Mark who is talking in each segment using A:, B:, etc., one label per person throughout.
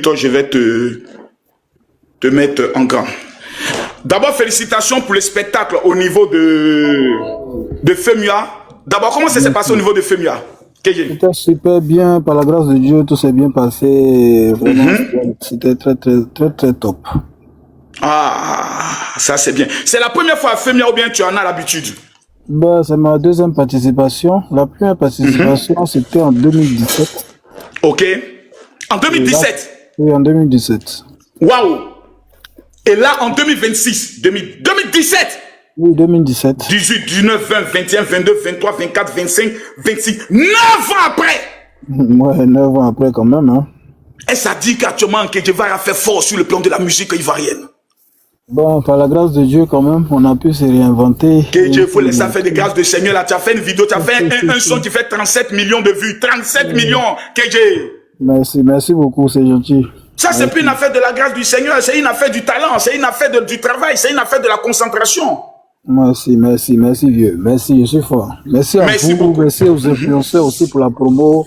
A: toi, je vais te mettre en grand. D'abord, félicitations pour le spectacle au niveau de FEMUA. D'abord, comment ça s'est passé au niveau de FEMUA?
B: C'était super bien, par la grâce de Dieu, tout s'est bien passé. Vraiment, c'était très top.
A: Ah, ça c'est bien. C'est la première fois à FEMUA ou bien tu en as l'habitude?
B: Bah, c'est ma deuxième participation. La première participation, c'était en 2017.
A: Ok. En 2017?
B: Oui, en 2017.
A: Waouh! Et là, en 2026, 2017?
B: Oui, 2017.
A: 18, 19, 20, 21, 22, 23, 24, 25, 26, 9 ans après!
B: Ouais, 9 ans après quand même. Hein.
A: Et ça dit qu'actuellement, Kedjeva a fait fort sur le plan de la musique ivoirienne.
B: Bon, par la grâce de Dieu quand même, on a pu se réinventer.
A: Kedjeva, il faut laisser faire des grâces de Seigneur. Là, tu as fait une vidéo, tu as fait un son qui fait 37 millions de vues. 37 millions, Kedjeva.
B: Merci beaucoup, c'est gentil.
A: Ça, c'est plus une affaire de la grâce du Seigneur, c'est une affaire du talent, c'est une affaire du travail, c'est une affaire de la concentration.
B: Merci vieux. Merci, je suis fort. Merci à vous, beaucoup. Merci aux influenceurs aussi pour la promo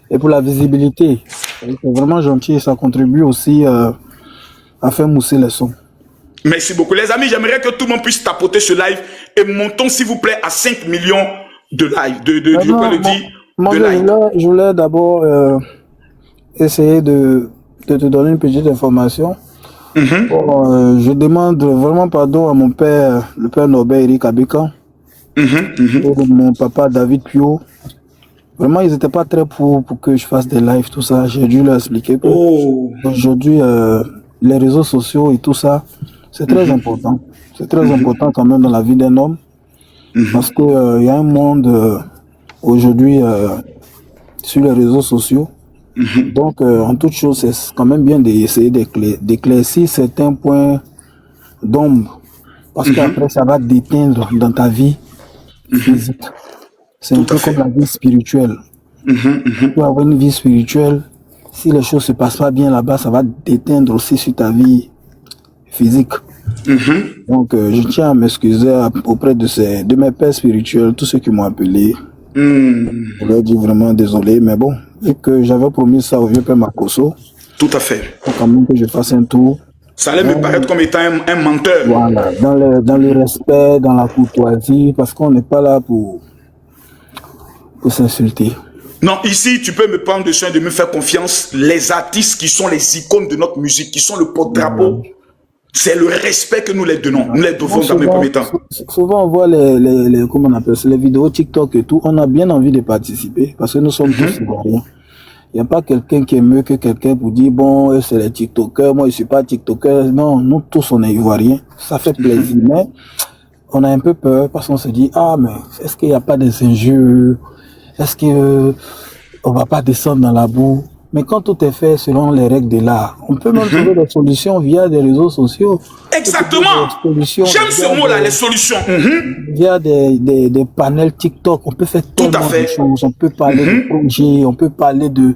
B: et pour la visibilité. C'est vraiment gentil, ça contribue aussi à faire mousser les sons.
A: Merci beaucoup. Les amis, j'aimerais que tout le monde puisse tapoter ce live et montons s'il vous plaît à 5 millions de live,
B: je voulais d'abord essayer de te donner une petite information. Bon, je demande vraiment pardon à mon père, le père Norbert Eric Abeka, et mon papa David Pio. Vraiment, ils n'étaient pas très pour que je fasse des lives, tout ça. J'ai dû leur expliquer que aujourd'hui, les réseaux sociaux et tout ça, c'est très important. C'est très important quand même dans la vie d'un homme. Parce que y a un monde aujourd'hui sur les réseaux sociaux. Donc, en toute chose, c'est quand même bien d'essayer d'éclaircir certains points d'ombre. Parce qu'après, ça va déteindre dans ta vie physique. C'est un peu comme la vie spirituelle. Tu peux avoir une vie spirituelle. Si les choses ne se passent pas bien là-bas, ça va déteindre aussi sur ta vie physique. Donc, je tiens à m'excuser auprès de mes pères spirituels, tous ceux qui m'ont appelé. Je leur dis vraiment désolé, mais bon, vu que j'avais promis ça au vieux père Makoso.
A: Tout à fait.
B: Il faut quand même que je fasse un tour.
A: Ça allait me paraître comme étant un menteur.
B: Voilà, dans le respect, dans la courtoisie, parce qu'on n'est pas là pour s'insulter.
A: Non, ici, tu peux me prendre de soin de me faire confiance. Les artistes qui sont les icônes de notre musique, qui sont le porte-drapeau, c'est le respect que nous les donnons. Nous les devons dans les premiers temps.
B: Souvent, on voit comment on appelle ça, les vidéos TikTok et tout. On a bien envie de participer parce que nous sommes tous ivoiriens. Il n'y a pas quelqu'un qui est mieux que quelqu'un pour dire, bon, c'est les TikTokers, moi je ne suis pas TikToker. Non, nous tous on est ivoiriens. Ça fait plaisir, mais on a un peu peur parce qu'on se dit, ah, mais est-ce qu'il n'y a pas des injures? Est-ce qu'on ne va pas descendre dans la boue? Mais quand tout est fait selon les règles de l'art, on peut même trouver des solutions via des réseaux sociaux.
A: Exactement. J'aime ce mot-là, les solutions.
B: Via des panels TikTok, on peut faire tellement de choses. On peut parler de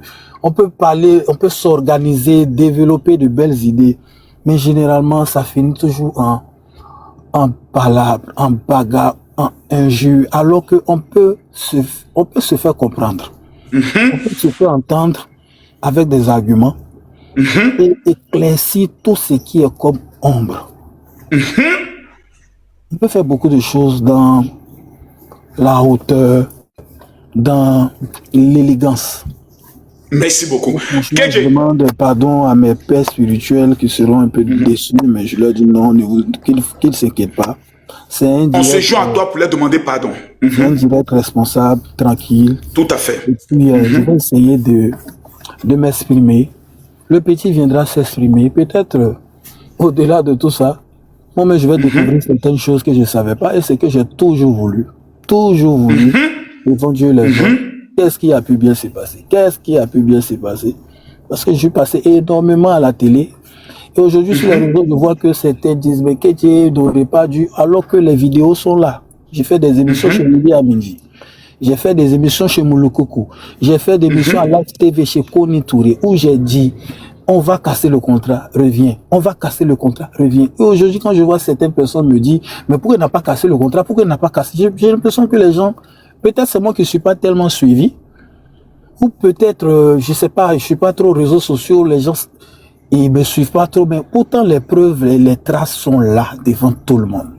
B: projets, on peut s'organiser, développer de belles idées. Mais généralement, ça finit toujours en palabres, en bagarre, en injures, alors qu'on peut se faire comprendre. On peut se faire entendre avec des arguments et éclaircir tout ce qui est comme ombre. On peut faire beaucoup de choses dans la hauteur, dans l'élégance.
A: Merci beaucoup.
B: Je demande pardon à mes pères spirituels qui seront un peu déçus, mais je leur dis non, qu'ils ne s'inquiètent pas.
A: On se joint à toi pour leur demander pardon.
B: C'est un direct responsable, tranquille.
A: Tout à fait.
B: Et puis, je vais essayer de m'exprimer. Le petit viendra s'exprimer. Peut-être, au-delà de tout ça, moi, je vais découvrir certaines choses que je ne savais pas et c'est que j'ai toujours voulu. Toujours voulu. Devant Dieu les gens. Qu'est-ce qui a pu bien se passer? Qu'est-ce qui a pu bien se passer? Parce que je suis passé énormément à la télé. Et aujourd'hui, sur les réseaux, je vois que certains disent, mais Kétié n'aurait pas dû, alors que les vidéos sont là. J'ai fait des émissions chez Midi à Midi. J'ai fait des émissions chez Moulokoko. J'ai fait des émissions à Live TV chez Koni Touré, où j'ai dit, on va casser le contrat, reviens. On va casser le contrat, reviens. Et aujourd'hui, quand je vois certaines personnes me dire, mais pourquoi il n'a pas cassé le contrat? Pourquoi il n'a pas cassé? J'ai l'impression que les gens, peut-être c'est moi qui ne suis pas tellement suivi, Ou peut-être, je sais pas, je suis pas trop aux réseaux sociaux, les gens, ils me suivent pas trop, mais pourtant les preuves, les traces sont là, devant tout le monde.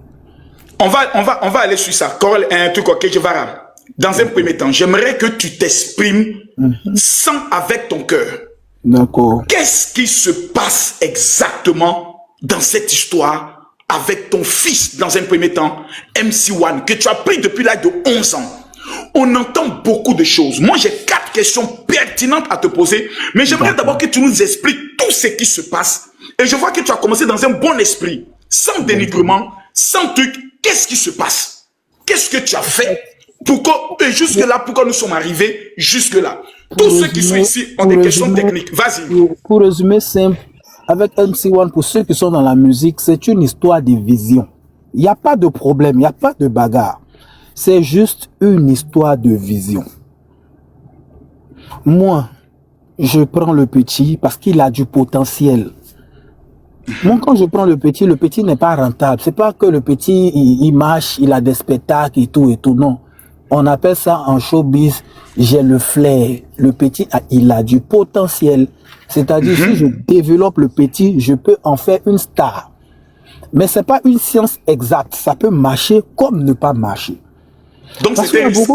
A: On va aller sur ça. Corel, un truc auquel je vais. Dans un premier temps, j'aimerais que tu t'exprimes sans avec ton cœur.
B: D'accord.
A: Qu'est-ce qui se passe exactement dans cette histoire avec ton fils, dans un premier temps, MC1, que tu as pris depuis l'âge de 11 ans? On entend beaucoup de choses. Moi, j'ai 4 questions pertinentes à te poser, mais j'aimerais d'abord que tu nous expliques tout ce qui se passe. Et je vois que tu as commencé dans un bon esprit, sans dénigrement, sans truc. Qu'est-ce qui se passe? Qu'est-ce que tu as fait? Pourquoi, et jusque-là, pourquoi nous sommes arrivés jusque-là? Tous ceux qui sont ici ont des questions techniques. Vas-y.
B: Pour résumer simple, avec MC1, pour ceux qui sont dans la musique, c'est une histoire de vision. Il n'y a pas de problème, il n'y a pas de bagarre. C'est juste une histoire de vision. Moi, je prends le petit parce qu'il a du potentiel. Moi, quand je prends le petit n'est pas rentable. C'est pas que le petit, il marche, il a des spectacles et tout, non. On appelle ça en showbiz, j'ai le flair. Le petit, il a du potentiel. C'est-à-dire, si je développe le petit, je peux en faire une star. Mais c'est pas une science exacte. Ça peut marcher comme ne pas marcher.
A: Donc c'est un risque.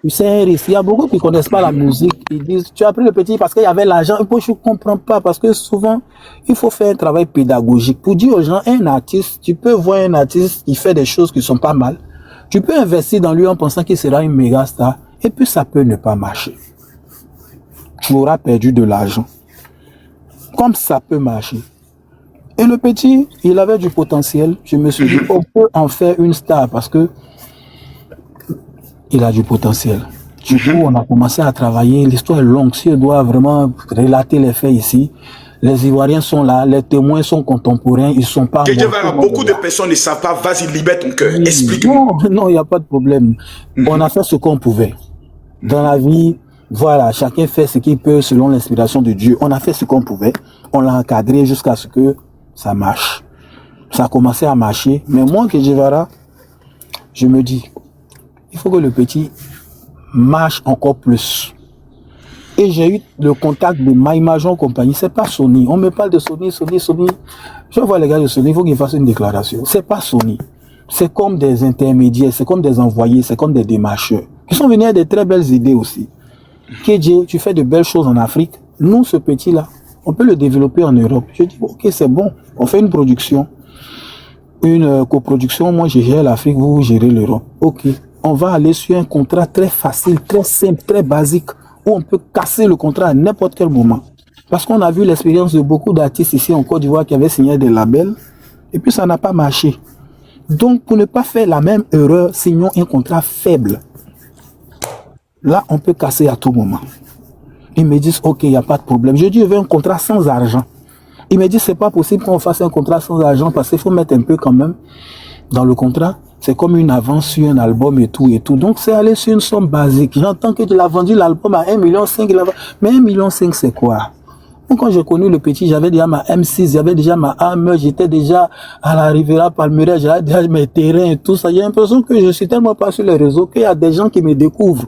B: C'est un risque. Il y a beaucoup qui ne connaissent pas la musique. Ils disent, tu as pris le petit parce qu'il y avait l'argent. Et puis, je ne comprends pas parce que souvent, il faut faire un travail pédagogique. Pour dire aux gens, un artiste, tu peux voir un artiste qui fait des choses qui sont pas mal. Tu peux investir dans lui en pensant qu'il sera une méga star. Et puis, ça peut ne pas marcher. Tu auras perdu de l'argent. Comme ça peut marcher. Et le petit, il avait du potentiel. Je me suis dit, on peut en faire une star parce que il a du potentiel. Du coup, on a commencé à travailler. L'histoire est longue. Si on doit vraiment relater les faits ici, les Ivoiriens sont là, les témoins sont contemporains, ils sont pas...
A: Beaucoup de personnes ne savent pas. Vas-y, libère ton cœur. Explique-moi.
B: Non, il n'y a pas de problème. On a fait ce qu'on pouvait. Dans la vie, voilà, chacun fait ce qu'il peut selon l'inspiration de Dieu. On a fait ce qu'on pouvait. On l'a encadré jusqu'à ce que ça marche. Ça a commencé à marcher. Mais moi, Kedjivara, je me dis, il faut que le petit marche encore plus. Et j'ai eu le contact de My Majon Compagnie. C'est pas Sony. On me parle de Sony. Je vois les gars de Sony, il faut qu'ils fassent une déclaration. C'est pas Sony. C'est comme des intermédiaires, c'est comme des envoyés, c'est comme des démarcheurs. Ils sont venus avec des très belles idées aussi. KJ, tu fais de belles choses en Afrique. Nous, ce petit-là, on peut le développer en Europe. Je dis, ok, c'est bon. On fait une production. Une coproduction. Moi, je gère l'Afrique, vous gérez l'Europe. Ok. On va aller sur un contrat très facile, très simple, très basique, où on peut casser le contrat à n'importe quel moment. Parce qu'on a vu l'expérience de beaucoup d'artistes ici en Côte d'Ivoire qui avaient signé des labels, et puis ça n'a pas marché. Donc, pour ne pas faire la même erreur, signons un contrat faible. Là, on peut casser à tout moment. Ils me disent, ok, il n'y a pas de problème. Je dis, je veux un contrat sans argent. Ils me disent, c'est pas possible qu'on fasse un contrat sans argent, parce qu'il faut mettre un peu quand même dans le contrat. C'est comme une avance sur un album et tout. Donc, c'est aller sur une somme basique. J'entends que tu l'as vendu l'album à 1,5 million. Mais 1,5 million, c'est quoi? Donc, quand j'ai connu le petit, j'avais déjà ma M6, j'avais déjà ma Hammer, j'étais déjà à la Riviera Palmeraie, j'avais déjà mes terrains et tout ça. J'ai l'impression que je suis tellement pas sur les réseaux qu'il y a des gens qui me découvrent,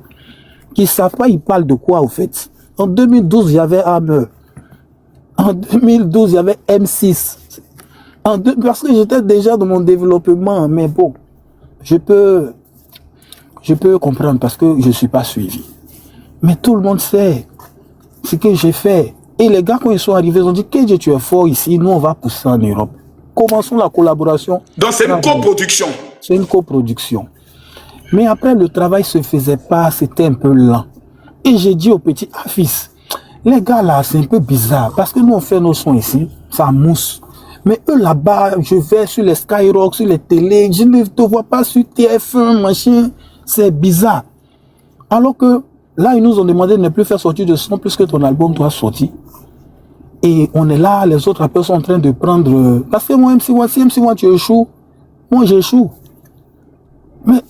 B: qui ne savent pas, ils parlent de quoi, au fait. En 2012, j'avais Hammer. En 2012, il y avait M6. Parce que j'étais déjà dans mon développement, mais bon. Je peux comprendre parce que je ne suis pas suivi. Mais tout le monde sait ce que j'ai fait. Et les gars, quand ils sont arrivés, ils ont dit, KJ, tu es fort ici, nous on va pousser en Europe. Commençons la collaboration.
A: Donc c'est une coproduction.
B: C'est une coproduction. Mais après, le travail ne se faisait pas, c'était un peu lent. Et j'ai dit au petit, fils, les gars là, c'est un peu bizarre. Parce que nous on fait nos sons ici, ça mousse. Mais eux là-bas, je vais sur les Skyrock, sur les télés, je ne te vois pas sur TF1, machin. C'est bizarre. Alors que là, ils nous ont demandé de ne plus faire sortir de son puisque ton album doit sortir. Et on est là, les autres rappeurs sont en train de prendre... Parce que moi, MC1, si MC1 tu échoues, moi j'échoue. Mais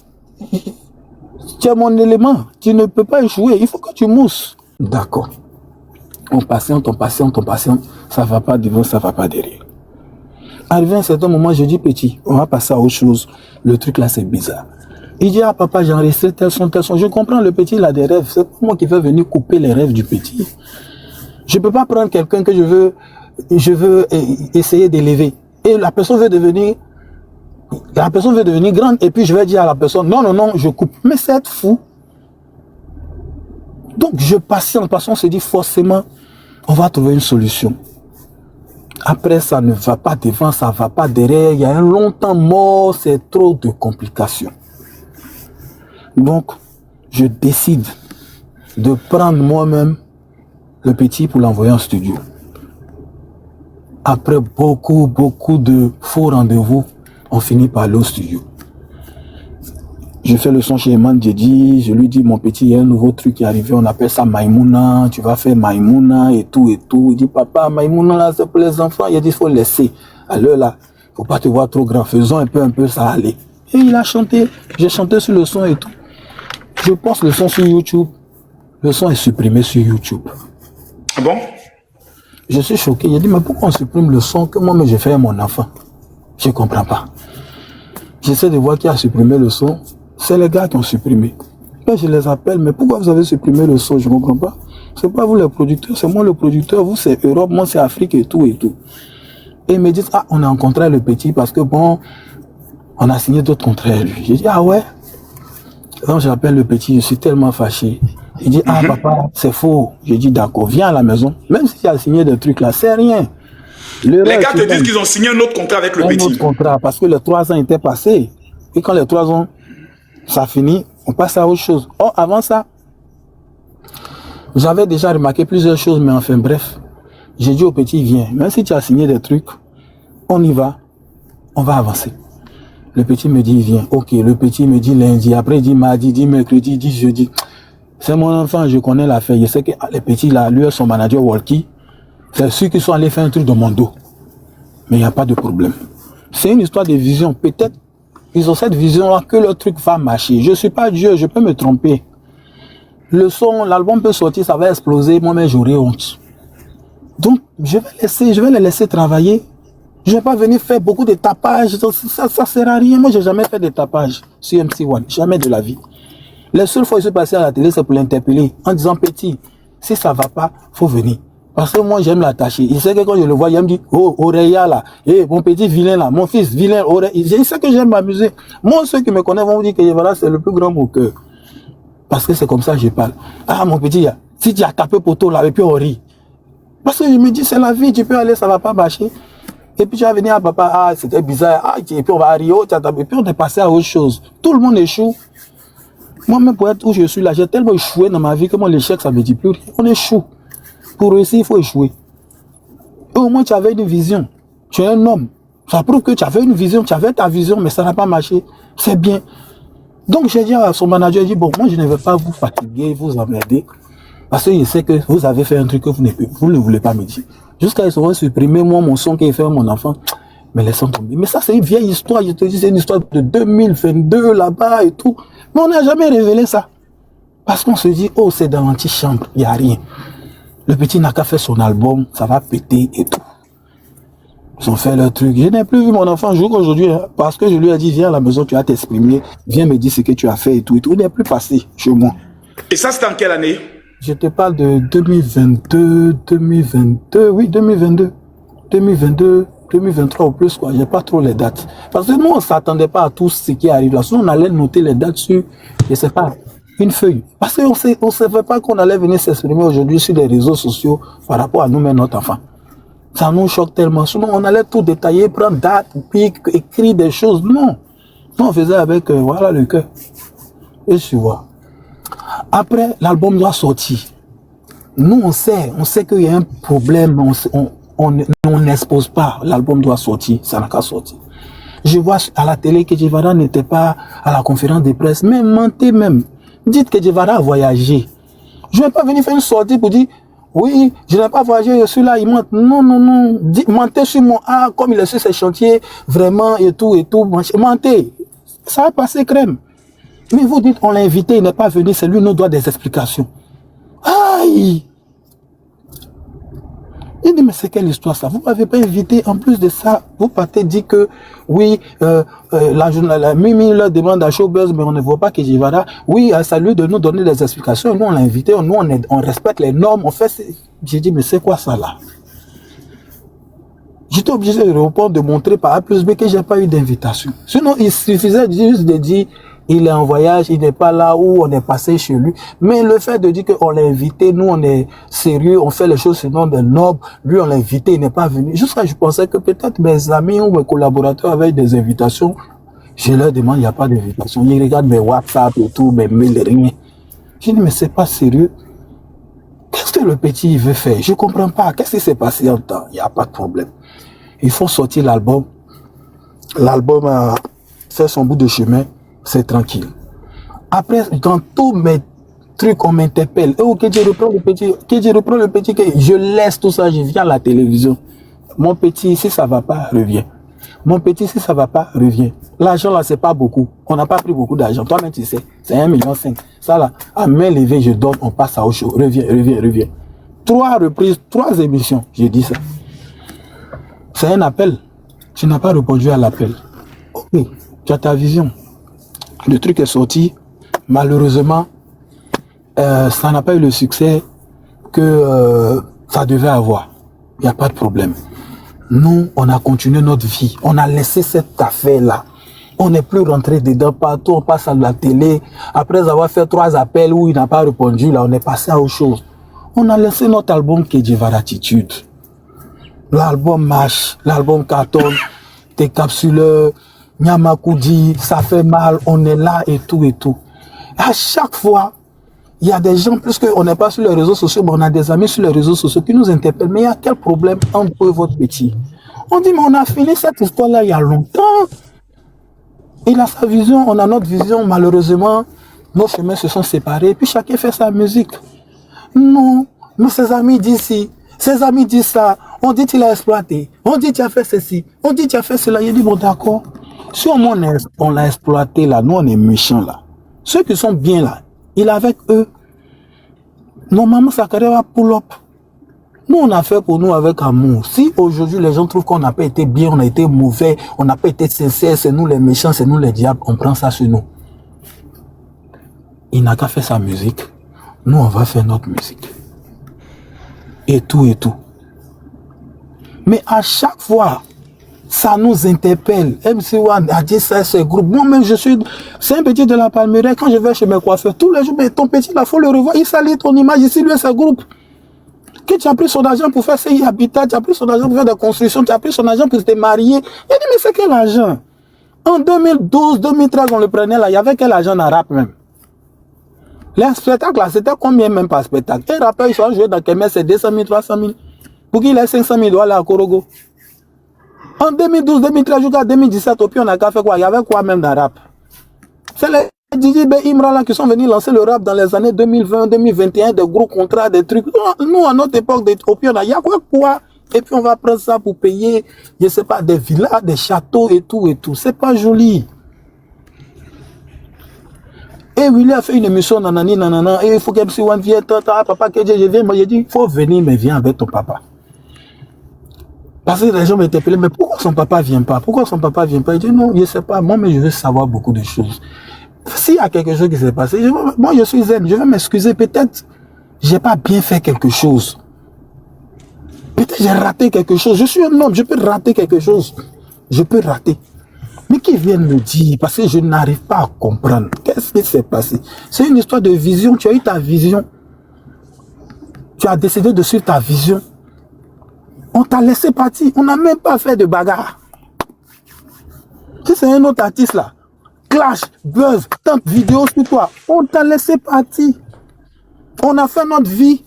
B: tu es mon élément, tu ne peux pas échouer, il faut que tu mousses. D'accord. On patiente, ça ne va pas devant, ça ne va pas derrière. Arrivé à un certain moment, je dis, petit, on va passer à autre chose. Le truc là, c'est bizarre. Il dit, ah papa, j'ai enregistré tel son, tel son. Je comprends, le petit, il a des rêves. C'est moi qui vais venir couper les rêves du petit. Je ne peux pas prendre quelqu'un que je veux essayer d'élever. Et la personne veut devenir grande. Et puis je vais dire à la personne, non, non, non, je coupe. Mais c'est être fou. Donc je patiente, parce qu'on se dit forcément, on va trouver une solution. Après, ça ne va pas devant, ça ne va pas derrière. Il y a un long temps mort, c'est trop de complications. Donc, je décide de prendre moi-même le petit pour l'envoyer en studio. Après beaucoup de faux rendez-vous, on finit par aller au studio. Je fais le son chez Eman Djedi, je lui dis, mon petit, il y a un nouveau truc qui est arrivé, on appelle ça Maïmouna, tu vas faire Maïmouna et tout et tout. Il dit, papa, Maïmouna là, c'est pour les enfants. Il a dit, il faut laisser. À l'heure là, faut pas te voir trop grand, faisons un peu, ça allait. Et il a chanté, j'ai chanté sur le son et tout. Je poste le son sur YouTube, le son est supprimé sur YouTube.
A: Ah bon?
B: Je suis choqué, il a dit, mais pourquoi on supprime le son que moi j'ai fait à mon enfant? Je ne comprends pas. J'essaie de voir qui a supprimé le son. C'est les gars qui ont supprimé. Quand je les appelle, mais pourquoi vous avez supprimé le son? Je ne comprends pas. C'est pas vous les producteurs, c'est moi le producteur. Vous c'est Europe, moi c'est Afrique et tout et tout. Et ils me disent, ah, on a rencontré le petit parce que bon, on a signé d'autres contrats à lui. J'ai dit, ah ouais. Donc j'appelle le petit, je suis tellement fâché. Il dit, ah papa, c'est faux. J'ai dit, d'accord, viens à la maison. Même si tu as signé des trucs là, c'est rien.
A: Les gars te disent qu'ils ont signé un autre contrat avec le petit.
B: Un autre contrat, parce que les 3 ans étaient passés. Et quand les 3 ans, ça finit, on passe à autre chose. Oh, avant ça, j'avais déjà remarqué plusieurs choses, mais enfin bref. J'ai dit au petit, viens, même si tu as signé des trucs, on y va, on va avancer. Le petit me dit, viens. Ok, le petit me dit lundi, après il dit mardi, dit mercredi, dit jeudi. C'est mon enfant, je connais l'affaire. Je sais que les petits là, lui et son manager Walkie, c'est ceux qui sont allés faire un truc de mon dos. Mais il n'y a pas de problème. C'est une histoire de vision. Peut-être ils ont cette vision-là que le truc va marcher. Je ne suis pas Dieu, je peux me tromper. Le son, l'album peut sortir, ça va exploser, moi-même j'aurai honte. Donc, je vais les laisser travailler. Je ne vais pas venir faire beaucoup de tapages. Ça ne sert à rien. Moi, je n'ai jamais fait de tapage sur MC1. Jamais de la vie. Les seules fois où je suis passé à la télé, c'est pour l'interpeller en disant, petit, si ça ne va pas, il faut venir. Parce que moi, j'aime l'attacher. Il sait que quand je le vois, il me dit, oh, Aurélia là, hey, mon petit vilain là, mon fils vilain, Aurélia. Il sait que j'aime m'amuser. Moi, ceux qui me connaissent vont me dire que voilà, c'est le plus grand mon cœur. Parce que c'est comme ça que je parle. Ah, mon petit, si tu as tapé poteau là, et puis on rit. Parce que je me dis, c'est la vie, tu peux aller, ça ne va pas marcher. Et puis tu vas venir à papa, ah, c'était bizarre, ah, et puis on va rire, et puis on est passé à autre chose. Tout le monde échoue. Moi-même, pour être où je suis là, j'ai tellement échoué dans ma vie que moi, l'échec, ça ne me dit plus rien. On échoue. Pour réussir, il faut échouer. Et au moins, tu avais une vision. Tu es un homme. Ça prouve que tu avais une vision, tu avais ta vision, mais ça n'a pas marché. C'est bien. Donc, j'ai dit à son manager, j'ai dit, bon, moi, je ne vais pas vous fatiguer, vous emmerder. Parce que je sais que vous avez fait un truc que vous ne voulez pas me dire. Jusqu'à ce que supprimer, moi, mon son qui est fait à mon enfant. Mais laissons tomber. Mais ça, c'est une vieille histoire. Je te dis, c'est une histoire de 2022 là-bas et tout. Mais on n'a jamais révélé ça. Parce qu'on se dit, oh, c'est dans l'antichambre, il n'y a rien. Le petit n'a qu'à faire son album, ça va péter et tout. Ils ont fait leur truc. Je n'ai plus vu mon enfant jouer aujourd'hui, hein, parce que je lui ai dit, viens à la maison, tu vas t'exprimer, viens me dire ce que tu as fait et tout. Il n'est plus passé chez moi.
A: Et ça, c'était en quelle année?
B: Je te parle de 2022, oui, 2022, 2023 ou plus, quoi. J'ai pas trop les dates. Parce que nous, on ne s'attendait pas à tout ce qui arrive là. Sinon, on allait noter les dates sur, je sais pas, une feuille. Parce qu'on ne savait pas qu'on allait venir s'exprimer aujourd'hui sur les réseaux sociaux par rapport à nous-mêmes, notre enfant. Ça nous choque tellement. Sinon, on allait tout détailler, prendre date, puis écrire des choses. Non. Nous, on faisait avec, voilà, le cœur. Et tu vois. Après, l'album doit sortir. Nous, on sait qu'il y a un problème, on n'expose pas. L'album doit sortir, ça n'a qu'à sortir. Je vois à la télé que Djevara n'était pas à la conférence de presse, mais mentez même. Dites que Djevara a voyagé. Je ne vais pas venir faire une sortie pour dire, oui, je n'ai pas voyagé, je suis là, il ment. Non, non, non. Mentez sur moi, ah, comme il est sur ses chantiers, vraiment, et tout. Mentez. Ça va passer crème. Mais vous dites, on l'a invité, il n'est pas venu, c'est lui qui nous doit des explications. Aïe! Il dit, mais c'est quelle histoire ça? Vous ne m'avez pas invité. En plus de ça, vous partez dire que, oui, la Mimi leur demande à Showbuzz, mais on ne voit pas que Jivara. Oui, ça lui de nous donner des explications. Nous, on l'a invité. Nous, on respecte les normes. On fait. J'ai dit, mais c'est quoi ça là? J'étais obligé de répondre, de montrer par A plus B que j'ai pas eu d'invitation. Sinon, il suffisait juste de dire, il est en voyage, il n'est pas là où on est passé chez lui. Mais le fait de dire qu'on l'a invité, nous on est sérieux, on fait les choses selon des normes, lui on l'a invité, il n'est pas venu. Jusqu'à je pensais que peut-être mes amis ou mes collaborateurs avaient des invitations. Je leur demande, il n'y a pas d'invitation. Ils regardent mes WhatsApp et tout, mes mails, rien. Je dis, mais c'est pas sérieux. Qu'est-ce que le petit veut faire? Je comprends pas. Qu'est-ce qui s'est passé en temps? Il n'y a pas de problème. Il faut sortir l'album. L'album a fait son bout de chemin. C'est tranquille. Après, dans tous mes trucs, on m'interpelle. Oh, que je reprends le petit, que je laisse tout ça, je viens à la télévision. Mon petit, si ça va pas, reviens. Mon petit, si ça va pas, reviens. L'argent là, c'est pas beaucoup. On n'a pas pris beaucoup d'argent. Toi-même, tu sais, c'est 1,5 million. Ça là, à main levée, je donne, on passe à autre chose. Reviens. 3 reprises, 3 émissions, j'ai dit ça. C'est un appel. Tu n'as pas répondu à l'appel. Ok, tu as ta vision. Le truc est sorti. Malheureusement, ça n'a pas eu le succès que ça devait avoir. Il n'y a pas de problème. Nous, on a continué notre vie. On a laissé cette affaire-là. On n'est plus rentré dedans partout. On passe à la télé. Après avoir fait 3 appels où il n'a pas répondu, là, on est passé à autre chose. On a laissé notre album Kedjivara Attitude. L'album marche, l'album cartonne, tes capsuleurs, Nyamakoudi, ça fait mal, on est là et tout et tout. À chaque fois, il y a des gens, plus qu'on n'est pas sur les réseaux sociaux, mais on a des amis sur les réseaux sociaux qui nous interpellent. Mais il y a quel problème entre eux et votre petit? On dit, mais on a fini cette histoire-là il y a longtemps. Il a sa vision, on a notre vision. Malheureusement, nos chemins se sont séparés. Puis chacun fait sa musique. Non, mais ses amis disent ci, ses amis disent ça. On dit qu'il a exploité. On dit qu'il a fait ceci. On dit qu'il a fait cela. Il dit, bon d'accord. Si au moins on l'a exploité là, nous on est méchants là. Ceux qui sont bien là, il est avec eux. Normalement, sa carrière va pull-up. Nous, on a fait pour nous avec amour. Si aujourd'hui les gens trouvent qu'on n'a pas été bien, on a été mauvais, on n'a pas été sincère, c'est nous les méchants, c'est nous les diables, on prend ça sur nous. Il n'a qu'à faire sa musique. Nous, on va faire notre musique. Et tout et tout. Mais à chaque fois, ça nous interpelle. MC1 a dit ça, ce groupe. Moi-même, c'est un petit de la Palmeraie. Quand je vais chez mes coiffeurs, tous les jours, mais ton petit, il faut le revoir. Il salit ton image ici, lui, ce groupe. Que tu as pris son argent pour faire ces habitats, tu as pris son argent pour faire des constructions, tu as pris son argent pour te marier. Il dit, mais c'est quel argent? En 2012, 2013, on le prenait là. Il y avait quel argent en rap même? Les spectacles là, c'était combien même par spectacle? Un rappeur, il soit joué dans Kemer, c'est 200 000, 300 000. Pour qu'il ait 500 000 dollars à Korogo. En 2012, 2013, jusqu'à 2017, au pire, on a qu'à faire quoi? Il y avait quoi même dans le rap? C'est les Didi B. Imran là qui sont venus lancer le rap dans les années 2020, 2021, des gros contrats, des trucs. Nous, à notre époque, au pire, il y a quoi? Et puis on va prendre ça pour payer, je sais pas, des villas, des châteaux et tout et tout. C'est pas joli. Et Willy a fait une émission, nanani, nanana, et il faut que MC1 vienne, papa, que je viens. Moi, j'ai dit, il faut venir, mais viens avec ton papa. Parce que les gens m'interpellaient, mais pourquoi son papa vient pas? Pourquoi son papa vient pas? Il dit, non, je sais pas, moi, mais je veux savoir beaucoup de choses. S'il y a quelque chose qui s'est passé, moi, je suis zen, je vais m'excuser, peut-être, j'ai pas bien fait quelque chose. Peut-être j'ai raté quelque chose. Je suis un homme, je peux rater quelque chose. Je peux rater. Mais qui viennent me dire, parce que je n'arrive pas à comprendre. Qu'est-ce qui s'est passé? C'est une histoire de vision. Tu as eu ta vision. Tu as décidé de suivre ta vision. On t'a laissé partir. On n'a même pas fait de bagarre. Si c'est un autre artiste là, clash, buzz, tant de vidéos sur toi, on t'a laissé partir. On a fait notre vie.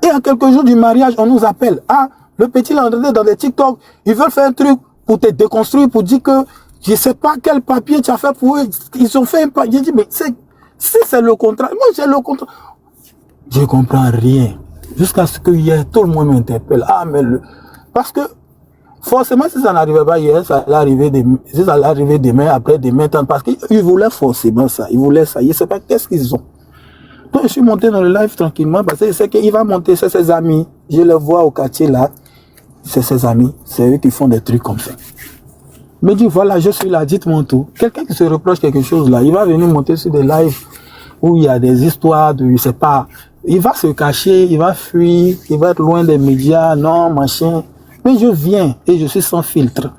B: Et à quelques jours du mariage, on nous appelle. Ah, le petit là, dans des TikTok, ils veulent faire un truc pour te déconstruire, pour dire que je ne sais pas quel papier tu as fait pour eux. Ils ont fait un papier. J'ai dit, mais si c'est le contrat, moi j'ai le contrat. Je ne comprends rien. Jusqu'à ce que hier, tout le monde m'interpelle. Ah, mais parce que forcément, si ça n'arrivait pas hier, ça allait arriver demain, après demain, parce qu'ils voulaient forcément ça. Ils voulaient ça. Je ne sais pas qu'est-ce qu'ils ont. Donc, je suis monté dans le live tranquillement parce que je sais qu'il va monter, c'est ses amis. Je le vois au quartier là. C'est ses amis. C'est eux qui font des trucs comme ça. Me dit, voilà, je suis là, dites-moi tout. Quelqu'un qui se reproche quelque chose là, il va venir monter sur des lives où il y a des histoires de, je sais pas, il va se cacher, il va fuir, il va être loin des médias, non, machin. Mais je viens et je suis sans filtre.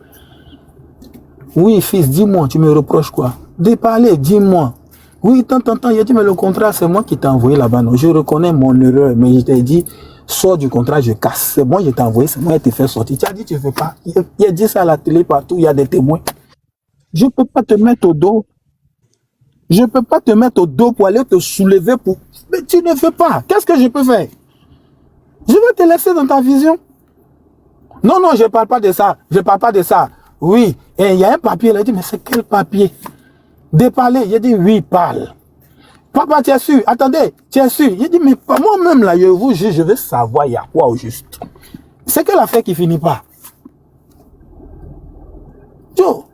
B: Oui, fils, dis-moi, tu me reproches quoi? De parler, dis-moi. Oui, tant, il a dit, mais le contrat, c'est moi qui t'ai envoyé là-bas. Non, je reconnais mon erreur, mais je t'ai dit, sors du contrat, je casse. C'est moi, je t'ai envoyé, c'est moi qui t'ai fait sortir. Tu as dit, tu ne fais pas. Il a dit ça à la télé partout, il y a des témoins. Je ne peux pas te mettre au dos. Je ne peux pas te mettre au dos pour aller te soulever pour... Mais tu ne fais pas. Qu'est-ce que je peux faire? Je vais te laisser dans ta vision. Non, non, je ne parle pas de ça. Je ne parle pas de ça. Oui, et il y a un papier. Il a dit, mais c'est quel papier? De parler. Il a dit, oui, parle. Papa, tu es sûr? Attendez, tu es sûr? Il a dit, mais moi-même, là, je vous juge, je veux savoir, il y a quoi au juste. C'est quelle affaire qui finit pas? Yo.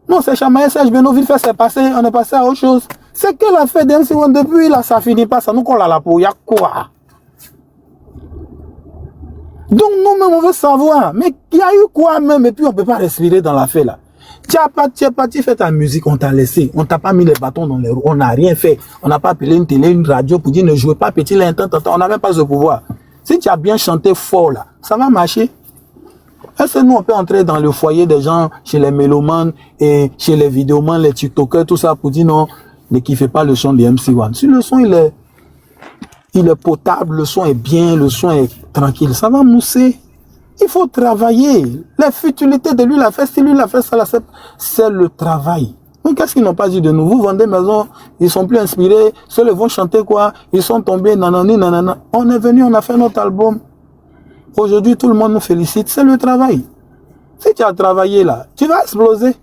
B: Non, c'est Chamaï Serge Benoville fait, c'est passé, on est passé à autre chose. C'est quelle affaire d'MC1 depuis là, ça finit pas, ça nous colle à la peau, il y a quoi? Donc nous-mêmes, on veut savoir, mais il y a eu quoi même, et puis on ne peut pas respirer dans l'affaire là. Tu es parti faire ta musique, on t'a laissé, on t'a pas mis les bâtons dans les roues, on n'a rien fait, on n'a pas appelé une télé, une radio pour dire ne jouez pas petit là, on n'avait pas ce pouvoir. Si tu as bien chanté fort là, ça va marcher. Est-ce que nous on peut entrer dans le foyer des gens, chez les mélomanes et chez les vidéomans, les tiktokers, tout ça pour dire non, ne kiffez pas le son de MC1. Si le son il est potable, le son est bien, le son est tranquille, ça va mousser. Il faut travailler. Les futilités de lui l'a fait, si lui l'a fait, ça c'est le travail. Mais qu'est-ce qu'ils n'ont pas dit de nous? Vous vendez maison, ils sont plus inspirés, ceux-là vont chanter quoi? Ils sont tombés, nanani, nanana. On est venu, on a fait notre album. Aujourd'hui, tout le monde nous félicite, c'est le travail. Si tu as travaillé là, tu vas exploser.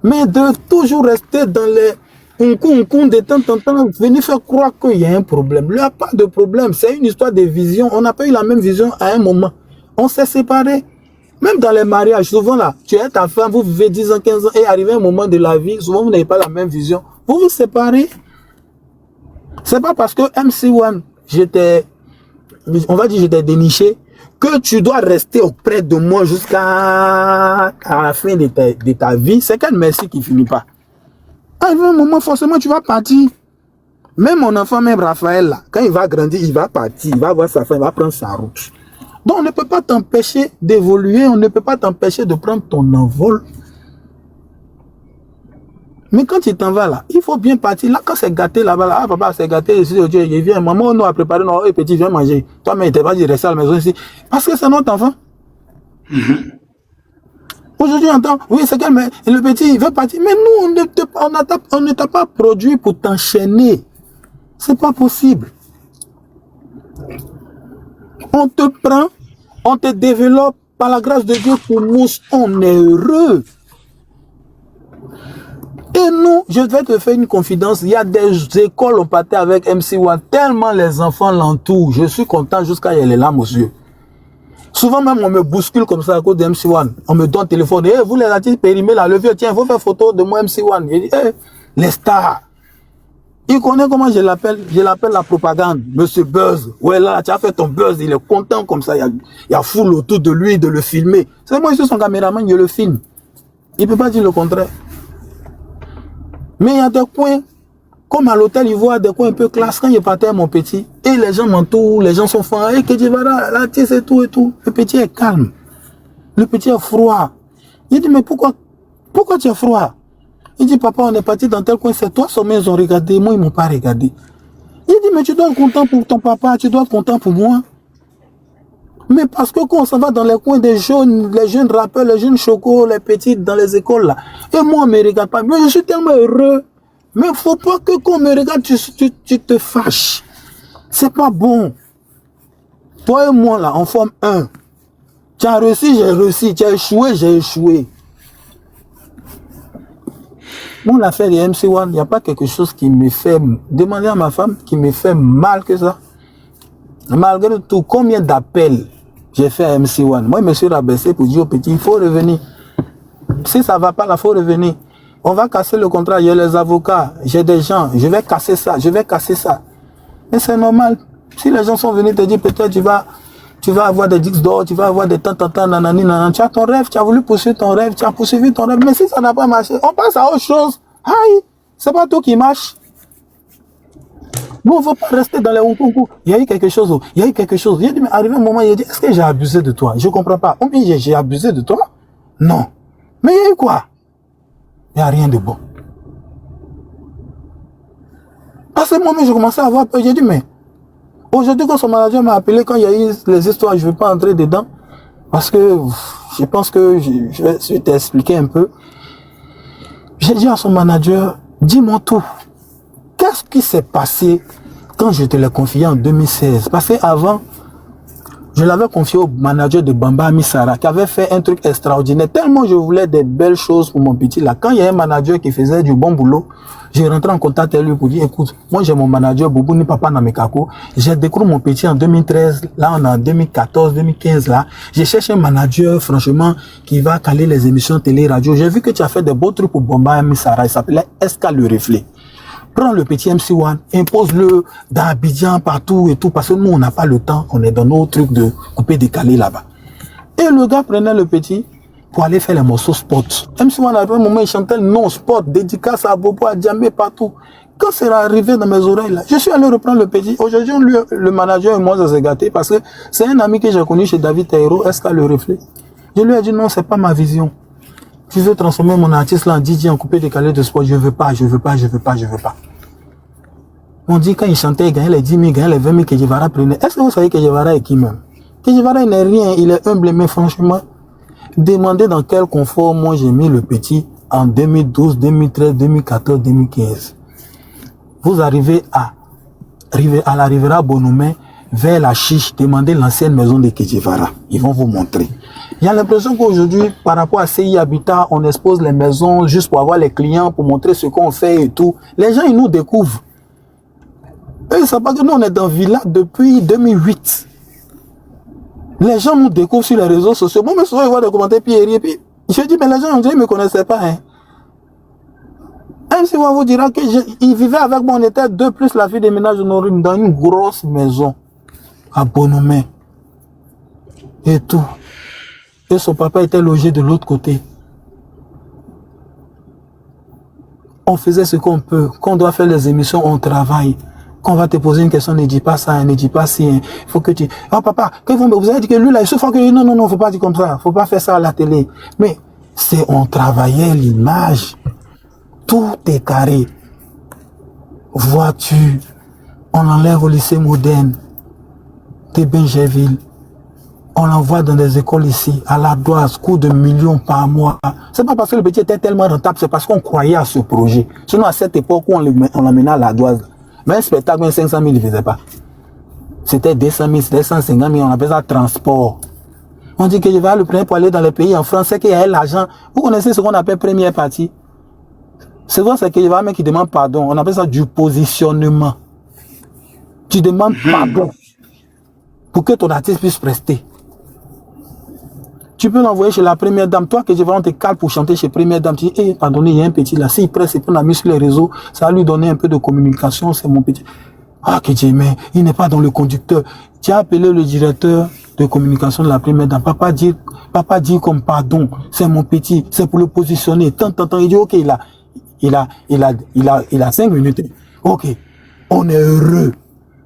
B: Mais de toujours rester dans les de temps en temps, venir faire croire qu'il y a un problème. Il n'y a pas de problème, c'est une histoire de vision. On n'a pas eu la même vision à un moment. On s'est séparés. Même dans les mariages, souvent là, tu es ta femme, vous vivez 10 ans, 15 ans, et arrivé un moment de la vie, souvent vous n'avez pas la même vision. Vous vous séparez. C'est pas parce que MC1, on va dire j'étais déniché, que tu dois rester auprès de moi jusqu'à la fin de ta vie. C'est quel merci qui finit pas. À un moment, forcément, tu vas partir. Même mon enfant, même Raphaël, là, quand il va grandir, il va partir, il va voir sa femme, il va prendre sa route. Donc, on ne peut pas t'empêcher d'évoluer, on ne peut pas t'empêcher de prendre ton envol. Mais quand tu t'en vas là, il faut bien partir. Là, quand c'est gâté là-bas, là, ah, papa, c'est gâté, il vient, maman, on a préparé, non, hey, petit, viens manger. Toi, mais il ne pas dit rester à la maison ici. Parce que c'est notre enfant. Aujourd'hui, on entend, oui, c'est calme, le petit, il veut partir. Mais nous, on ne t'a pas produit pour t'enchaîner. C'est pas possible. On te prend, on te développe par la grâce de Dieu pour nous, on est heureux. Et nous, je vais te faire une confidence, il y a des écoles, on partait avec MC1, tellement les enfants l'entourent, je suis content jusqu'à y aller les larmes aux yeux. Souvent même, on me bouscule comme ça à cause de MC1. On me donne le téléphone, hey, vous les artistes périmés, là, le vieux, tiens, il faut faire photo de moi MC1. Je dis, hey, les stars. Il connaît comment je l'appelle la propagande, Monsieur Buzz. Ouais, là, tu as fait ton buzz, il est content comme ça, il y a foule autour de lui de le filmer. C'est moi, je suis son caméraman, je le filme. Il ne peut pas dire le contraire. Mais il y a des coins, comme à l'hôtel, il voit des coins un peu classe. Quand je partais à mon petit, et les gens m'entourent, les gens sont fins, et que tu vas là, l'artiste et tout et tout. Le petit est calme. Le petit est froid. Il dit, mais pourquoi tu es froid? Il dit, papa, on est parti dans tel coin, c'est toi seulement ils ont regardé, moi ils m'ont pas regardé. Il dit, mais tu dois être content pour ton papa, tu dois être content pour moi. Mais parce que quand on s'en va dans les coins des jeunes, les jeunes rappeurs, les jeunes chocos, les petites dans les écoles là, et moi on me regarde pas, mais je suis tellement heureux. Mais il ne faut pas que quand on me regarde, tu te fâches. C'est pas bon. Toi et moi là, on forme un. Tu as réussi, j'ai réussi. Tu as échoué, j'ai échoué. Bon, l'affaire de MC1, il n'y a pas quelque chose qui me fait, demander à ma femme, qui me fait mal que ça. Malgré tout, combien d'appels j'ai fait à MC1? Moi, je me suis rabaissé pour dire au petit, il faut revenir. Si ça ne va pas, il faut revenir. On va casser le contrat, il y a les avocats, j'ai des gens, je vais casser ça, je vais casser ça. Mais c'est normal. Si les gens sont venus te dire peut-être tu vas avoir des disques d'or, tu vas avoir des tant, nanani, nanani. Tu as ton rêve, tu as voulu poursuivre ton rêve, tu as poursuivi ton rêve. Mais si ça n'a pas marché, on passe à autre chose. Aïe, c'est pas tout qui marche. Nous, on ne veut pas rester dans les concours. Il y a eu quelque chose, il y a eu quelque chose. Il est arrivé un moment, il a dit, est-ce que j'ai abusé de toi? Je ne comprends pas. Ou bien j'ai abusé de toi? Non. Mais il y a eu quoi? Il n'y a rien de bon. À ce moment, j'ai commencé à avoir peur. J'ai dit, mais aujourd'hui, quand son manager m'a appelé, quand il y a eu les histoires, je ne vais pas entrer dedans. Parce que je pense que je vais t'expliquer un peu. J'ai dit à son manager, dis-moi tout. Qu'est-ce qui s'est passé quand je te l'ai confié en 2016? Parce qu'avant, je l'avais confié au manager de Bamba Misara qui avait fait un truc extraordinaire. Tellement je voulais des belles choses pour mon petit là. Quand il y a un manager qui faisait du bon boulot, j'ai rentré en contact avec lui pour dire, écoute, moi j'ai mon manager Boubou ni Papa Namekako. J'ai découvert mon petit en 2013. Là, on est en 2014, 2015 là. J'ai cherché un manager, franchement, qui va caler les émissions télé, radio. J'ai vu que tu as fait des beaux trucs pour Bamba Misara. Il s'appelait Esca le Reflet. Prends le petit MC1, impose-le dans Abidjan, partout et tout, parce que nous, on n'a pas le temps, on est dans nos trucs de couper, décaler là-bas. Et le gars prenait le petit pour aller faire les morceaux spot. MC1, à un moment, il chantait non spot, dédicace à Bobo, à Djamé, partout. Quand c'est arrivé dans mes oreilles, là, je suis allé reprendre le petit. Aujourd'hui, le manager et moi, ça s'est gâté parce que c'est un ami que j'ai connu chez David Taïro, est-ce qu'il a le reflet? Je lui ai dit non, c'est pas ma vision. Tu veux transformer mon artiste là en DJ, en coupé décalé de sport, je veux pas. On dit quand il chantait, il gagnait les 10 000, il gagnait les 20 000 que Jevara prenait. Est-ce que vous savez que Jevara est qui même? Que Jevara n'est rien, il est humble, mais franchement, demandez dans quel confort moi j'ai mis le petit en 2012, 2013, 2014, 2015. Vous arrivez à la Rivera Bonhomme, vers la Chiche, demandez l'ancienne maison de Kedjevara. Ils vont vous montrer. Il y a l'impression qu'aujourd'hui, par rapport à CI Habitat, on expose les maisons juste pour avoir les clients, pour montrer ce qu'on fait et tout. Les gens, ils nous découvrent. Eux, ils ne savent pas que nous, on est dans Villa depuis 2008. Les gens nous découvrent sur les réseaux sociaux. Bon, mais souvent, ils voient des commentaires, puis je dis, mais les gens, on dirait, ils ne me connaissaient pas. Hein. Même si on vous dira qu'ils vivaient avec moi, on était deux plus la fille des ménages honorables dans une grosse maison à Bonhomme. Et tout. Et son papa était logé de l'autre côté. On faisait ce qu'on peut. Quand on doit faire les émissions, on travaille. Quand on va te poser une question, ne dis pas ça, ne dis pas si. Il faut que tu... Oh papa, vous avez dit que lui là, il se faut que... Non, non, non, faut pas dire comme ça. Faut pas faire ça à la télé. Mais c'est on travaillait l'image. Tout est carré. Voiture. On enlève au lycée moderne de Benjerville. On l'envoie dans des écoles ici, à la Doise, coût de millions par mois. C'est pas parce que le petit était tellement rentable, c'est parce qu'on croyait à ce projet. Sinon, à cette époque où on l'emmenait à la Doise, mais un spectacle, 500 000, il ne faisait pas. C'était 200 000, 250 000, on appelle ça transport. On dit que je vais le prendre pour aller dans les pays en France, c'est qu'il y a l'argent. Vous connaissez ce qu'on appelle première partie. C'est vrai, c'est que je vais un mec qui demande pardon. On appelle ça du positionnement. Tu demandes pardon pour que ton artiste puisse prester. Tu peux l'envoyer chez la première dame. Toi, que je vais te cale pour chanter chez première dame. Tu dis, hey, pardonnez, il y a un petit là. S'il presse, il peut la mis sur les réseaux. Ça va lui donner un peu de communication. C'est mon petit. Ah, que Dieu, mais il n'est pas dans le conducteur. Tu as appelé le directeur de communication de la première dame. Papa dit comme pardon. C'est mon petit. C'est pour le positionner. Tant. Il dit, ok, il a 5 minutes. Ok. On est heureux.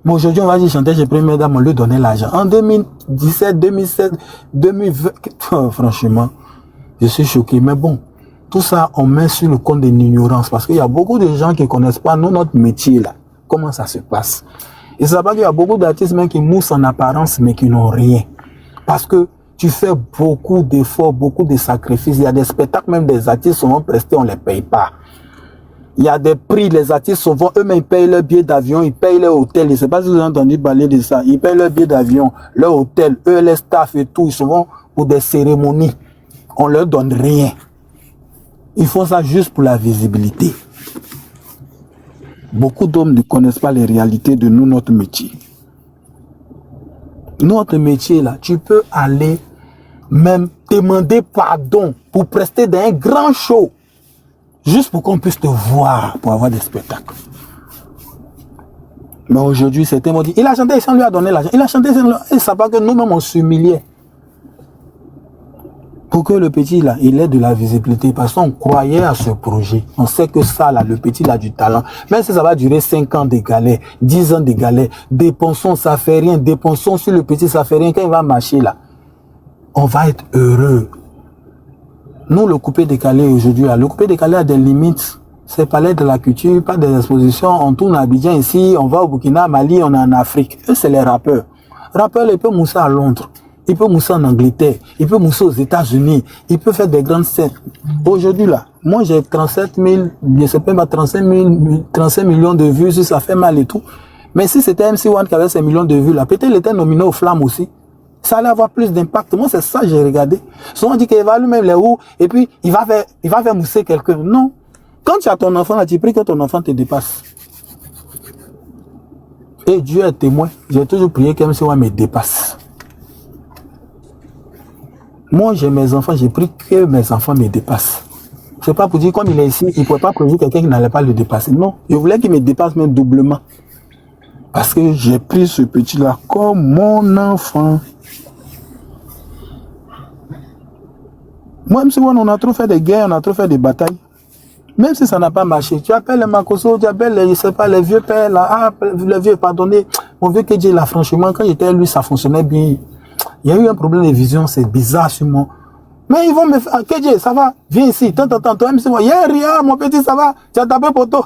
B: Mais aujourd'hui, on va dire chanter chez première dame, on lui donnait l'argent. En 2017, 2017, 2020, oh, franchement, je suis choqué. Mais bon, tout ça, on met sur le compte de l'ignorance. Parce qu'il y a beaucoup de gens qui ne connaissent pas nous, notre métier là. Comment ça se passe. Ils ne savent pas qu'il y a beaucoup d'artistes même qui moussent en apparence, mais qui n'ont rien. Parce que tu fais beaucoup d'efforts, beaucoup de sacrifices. Il y a des spectacles, même des artistes souvent prestés, on ne les paye pas. Il y a des prix, les artistes souvent, eux-mêmes, ils payent leur billet d'avion, ils payent leur hôtel. Je ne sais pas si vous avez entendu parler de ça. Ils payent leur billet d'avion, leur hôtel, eux, les staff et tout. Ils sont souvent pour des cérémonies. On leur donne rien. Ils font ça juste pour la visibilité. Beaucoup d'hommes ne connaissent pas les réalités de nous, notre métier. Notre métier, là, tu peux aller même demander pardon pour prester dans un grand show. Juste pour qu'on puisse te voir, pour avoir des spectacles. Mais aujourd'hui, certains m'ont dit, il a chanté et ça lui a donné l'argent. Il a chanté et ça va que nous-mêmes on s'humiliait. Pour que le petit là, il ait de la visibilité. Parce qu'on croyait à ce projet. On sait que ça là, le petit il a du talent. Même si ça va durer 5 ans de galère, 10 ans de galère, dépensons, ça fait rien. Dépensons sur le petit, ça fait rien. Quand il va marcher là, on va être heureux. Nous, le coupé décalé aujourd'hui, le coupé décalé a des limites. C'est palais de la culture, pas des expositions. On tourne à Abidjan ici, on va au Burkina, Mali, on est en Afrique. Eux, c'est les rappeurs. Rappeurs, ils peuvent mousser à Londres. Il peut mousser en Angleterre, il peut mousser aux États-Unis, il peut faire des grandes scènes. Aujourd'hui, là, moi j'ai 37 000, je sais pas, 35 millions de vues, si ça fait mal et tout. Mais si c'était MC1 qui avait ces millions de vues là, peut-être il était nominé aux Flammes aussi. Ça allait avoir plus d'impact. Moi, c'est ça que j'ai regardé. Souvent, on dit qu'il va lui-même les roues et puis il va faire mousser quelqu'un. Non. Quand tu as ton enfant là, tu pries que ton enfant te dépasse. Et Dieu est témoin. J'ai toujours prié que MC1 me dépasse. Moi, j'ai mes enfants, j'ai pris que mes enfants me dépassent. C'est pas pour dire, comme il est ici, il ne pouvait pas prévoir quelqu'un qui n'allait pas le dépasser. Non, je voulais qu'il me dépasse même doublement. Parce que j'ai pris ce petit-là comme mon enfant. Moi, même si on a trop fait des guerres, on a trop fait des batailles. Même si ça n'a pas marché, tu appelles les Makoso, tu appelles les, je sais pas, les vieux pères, là, ah, les vieux, pardonnez. Mon vieux Kedji, là, franchement, quand j'étais lui, ça fonctionnait bien. Il y a eu un problème de vision, c'est bizarre sur moi. Mais ils vont me faire, Kedji, ça va, viens ici, toi, même si moi, yeah, Ria, mon petit, ça va, tu as tapé poteau.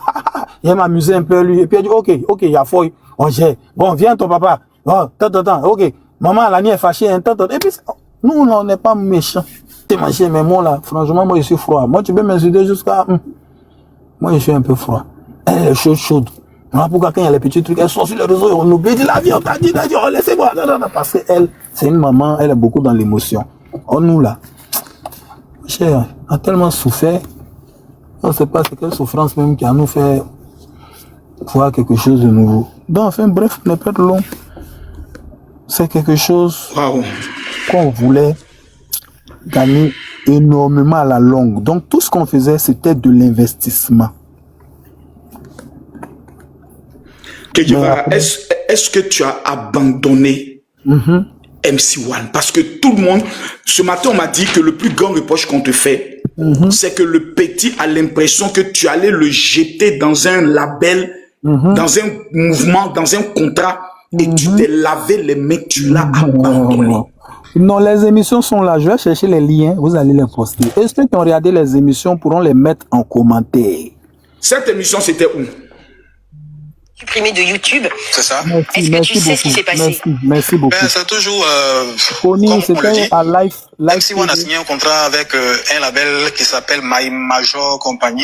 B: Il m'a amusé un peu, lui, et puis il a dit, ok, il y a fouille, oh, j'ai, bon, viens ton papa, oh, ok, maman, la nuit est fâchée, et puis, nous, on n'est pas méchants. T'es mangé, mais moi, là, franchement, moi, je suis froid. Moi, tu peux m'insulter jusqu'à, moi, je suis un peu froid. Elle est chaude. Voilà pourquoi quand il y a les petits trucs, elles sont sur les réseaux, on oublie de la vie, on t'a dit, oh, laissez-moi. Non, parce qu'elle, c'est une maman, elle est beaucoup dans l'émotion. Oh, nous, là, cher, on a tellement souffert. On ne sait pas c'est quelle souffrance même qui a nous fait voir quelque chose de nouveau. Donc, enfin, bref, ne pas de long. C'est quelque chose qu'on voulait gagner énormément à la longue. Donc, tout ce qu'on faisait, c'était de l'investissement.
A: Est-ce que tu as abandonné MC1? Parce que tout le monde, ce matin, on m'a dit que le plus grand reproche qu'on te fait, c'est que le petit a l'impression que tu allais le jeter dans un label, dans un mouvement, dans un contrat, et tu t'es lavé les mains, tu l'as abandonné.
B: Non, les émissions sont là. Je vais chercher les liens, vous allez les poster. Et ceux qui ont regardé les émissions pourront les mettre en commentaire.
A: Cette émission, c'était où?
C: Supprimé de YouTube.
D: C'est ça.
C: Est-ce que tu sais ce qui s'est passé?
B: Merci beaucoup.
D: Ben, c'est toujours,
B: Connie,
D: comme on le dit,
B: à live
D: MC1 a signé un contrat avec un label qui s'appelle My Major Company,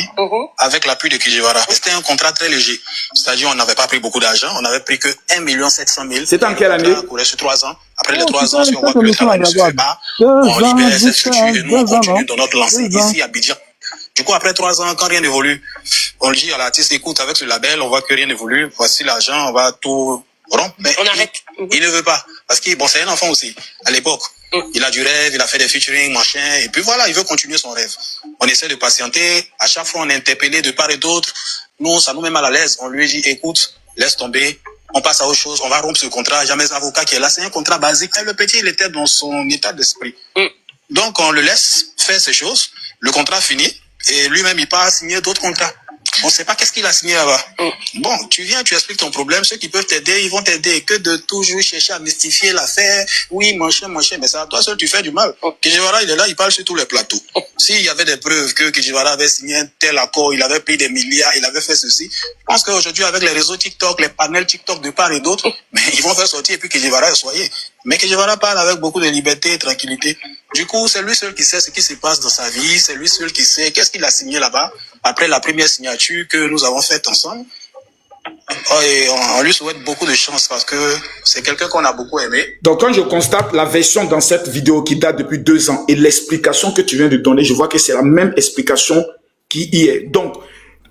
D: avec l'appui de Kijivara. C'était un contrat très léger. C'est-à-dire, on n'avait pas pris beaucoup d'argent, on n'avait pris que 1 700 000.
A: C'était en quelle année?
D: Ça courait sur 3 ans. Après les 3 ans, si on voit que le travail ne se fait pas, on libère cette structure et nous, on continue dans notre lancée ici à Abidjan. Du coup, après 3 ans, quand rien n'évolue, on dit à l'artiste, écoute, avec ce label, on voit que rien n'évolue, voici l'argent, on va tout rompre. Mais
C: on arrête.
D: Il ne veut pas. Parce que, bon, c'est un enfant aussi, à l'époque. Il a du rêve, il a fait des featuring, machin, et puis voilà, il veut continuer son rêve. On essaie de patienter, à chaque fois, on est interpellé de part et d'autre. Nous, ça nous met mal à l'aise. On lui dit, écoute, laisse tomber, on passe à autre chose, on va rompre ce contrat, jamais avocat qui est là. C'est un contrat basique. Et le petit, il était dans son état d'esprit. Donc, on le laisse faire ces choses, le contrat finit, et lui-même, il part signer d'autres contrats. On ne sait pas qu'est-ce qu'il a signé là-bas. Bon, tu viens, tu expliques ton problème. Ceux qui peuvent t'aider, ils vont t'aider. Que de toujours chercher à mystifier l'affaire. Oui, machin. Mais c'est à toi seul, tu fais du mal. Kijivara, il est là, il parle sur tous les plateaux. S'il y avait des preuves que Kijivara avait signé un tel accord, il avait pris des milliards, il avait fait ceci. Je pense qu'aujourd'hui, avec les réseaux TikTok, les panels TikTok de part et d'autre, mais ils vont faire sortir et puis Kijivara est soyez. Mais Kijivara parle avec beaucoup de liberté et tranquillité. Du coup, c'est lui seul qui sait ce qui se passe dans sa vie. C'est lui seul qui sait qu'est-ce qu'il a signé là-bas. Après la première signature que nous avons faite ensemble. Et on lui souhaite beaucoup de chance parce que c'est quelqu'un qu'on a beaucoup aimé.
A: Donc, quand je constate la version dans cette vidéo qui date depuis 2 ans et l'explication que tu viens de donner, je vois que c'est la même explication qui y est. Donc,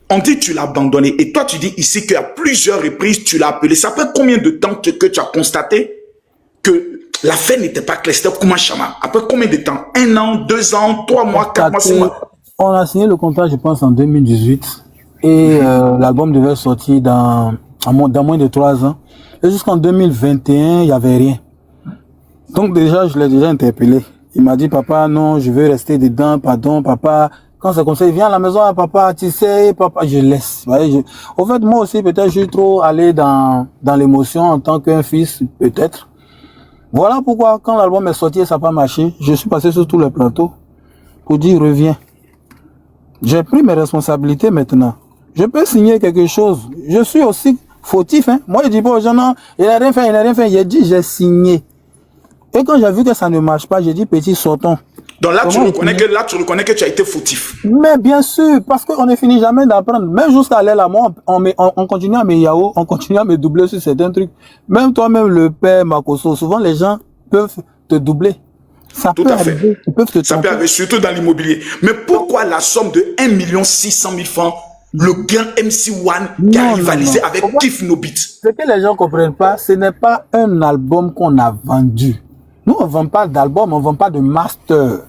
A: on dit que tu l'as abandonné. Et toi, tu dis ici qu'à plusieurs reprises, tu l'as appelé. Ça fait combien de temps que tu as constaté que l'affaire n'était pas claire? C'était comment Chama? Après combien de temps? 1 an, 2 ans, 3 mois, 4 mois, 5 mois?
B: On a signé le contrat, je pense, en 2018. Et l'album devait sortir dans moins de 3 ans. Et jusqu'en 2021, il n'y avait rien. Donc déjà, je l'ai déjà interpellé. Il m'a dit, papa, non, je veux rester dedans, pardon, papa. Quand c'est comme ça, il vient à la maison, papa, tu sais, papa, je laisse. Voyez, au fait, moi aussi, peut-être, je suis trop allé dans l'émotion en tant qu'un fils, peut-être. Voilà pourquoi, quand l'album est sorti et ça n'a pas marché, je suis passé sur tous les plateaux pour dire, reviens. J'ai pris mes responsabilités maintenant. Je peux signer quelque chose. Je suis aussi fautif, hein. Moi, je dis pas aux gens, non, il n'a rien fait. J'ai dit, j'ai signé. Et quand j'ai vu que ça ne marche pas, j'ai dit, petit, sortons.
A: Donc là, tu reconnais que tu as été fautif.
B: Mais bien sûr, parce qu'on ne finit jamais d'apprendre. Même jusqu'à aller là, moi, on continue à me yao, on continue à me doubler sur certains trucs. Même toi-même, le père Makoso, souvent les gens peuvent te doubler. Ça
A: Tout
B: peut
A: à fait.
B: arriver, ils peuvent te
A: Ça peut
B: tromper.
A: arriver, surtout dans l'immobilier. Mais pourquoi la somme de 1 600 000 francs, le grand MC1 qui a
B: Non,
A: rivalisé
B: non.
A: avec
B: Pourquoi?
A: Tiff No Beat?
B: Ce que les gens ne comprennent pas, ce n'est pas un album qu'on a vendu. Nous, on ne vend pas d'album, on ne vend pas de master.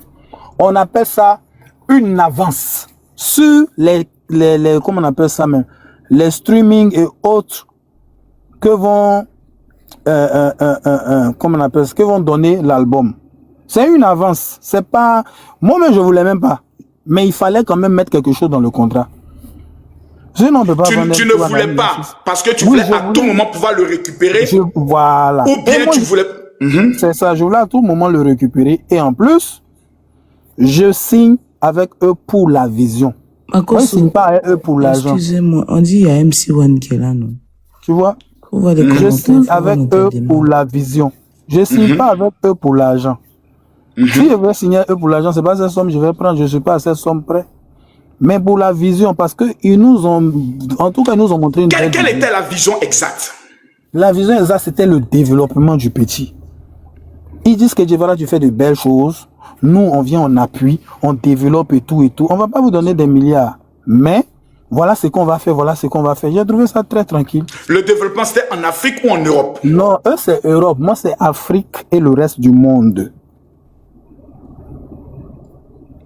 B: On appelle ça une avance sur comment on appelle ça même, les streaming et autres que vont, comment on appelle ça, que vont donner l'album. C'est une avance. C'est pas, moi-même, je voulais même pas. Mais il fallait quand même mettre quelque chose dans le contrat. Sinon, on peut pas
A: Tu
B: vendre
A: ne
B: tout à
A: voulais
B: la
A: pas,
B: justice.
A: parce que tu
B: Oui,
A: voulais
B: je
A: à tout
B: voulais.
A: moment pouvoir le récupérer,
B: Voilà.
A: ou
B: Et
A: bien
B: moi,
A: tu voulais...
B: c'est ça, je voulais à tout moment le récupérer. Et en plus, je signe avec eux pour la vision. Moi, je signe pas avec eux pour l'argent.
E: Excusez-moi, on dit il y a MC1 qui est là, non?
B: Tu vois?
E: Faut voir les
B: Je
E: commentaires,
B: signe
E: faut voir
B: avec
E: notre
B: eux
E: démarche.
B: pour la vision. Je signe pas avec eux pour l'argent. Si je veux signer avec eux pour l'argent, c'est pas cette somme que je vais prendre, je suis pas à cette somme près. Mais pour la vision, parce que ils nous ont, en tout cas, ils nous ont montré une
A: Quelle
B: vision.
A: était la vision exacte?
B: La vision exacte, c'était le développement du petit. Ils disent que voilà, tu fais de belles choses. Nous, on vient en appui, on développe et tout et tout. On va pas vous donner des milliards. Mais, voilà ce qu'on va faire, voilà ce qu'on va faire. J'ai trouvé ça très tranquille.
A: Le développement, c'était en Afrique ou en Europe?
B: Non, eux, c'est Europe. Moi, c'est Afrique et le reste du monde.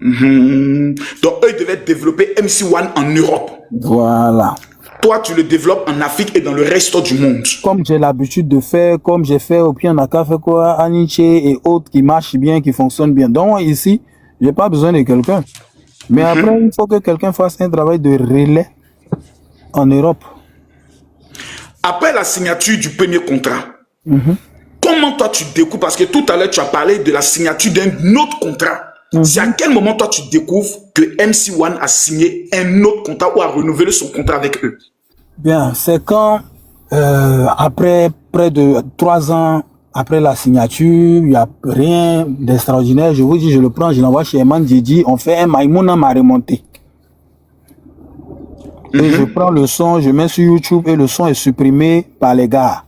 A: Donc, eux, ils devaient développer MC1 en Europe.
B: Voilà.
A: Toi, tu le développes en Afrique et dans le reste du monde.
B: Comme j'ai l'habitude de faire, comme j'ai fait au Pianaka, fait quoi, Aniche et autres qui marchent bien, qui fonctionnent bien. Donc, ici, j'ai pas besoin de quelqu'un. Mais après, il faut que quelqu'un fasse un travail de relais en Europe.
A: Après la signature du premier contrat, comment toi tu découvres? Parce que tout à l'heure, tu as parlé de la signature d'un autre contrat. C'est à quel moment toi tu découvres que MC1 a signé un autre contrat ou a renouvelé son contrat avec eux?
B: Bien, c'est quand, après près de 3 ans après la signature, il n'y a rien d'extraordinaire. Je vous dis, je le prends, je l'envoie chez Eman Didi, on fait un Maïmouna m'a remonté. Et je prends le son, je mets sur YouTube et le son est supprimé par les gars.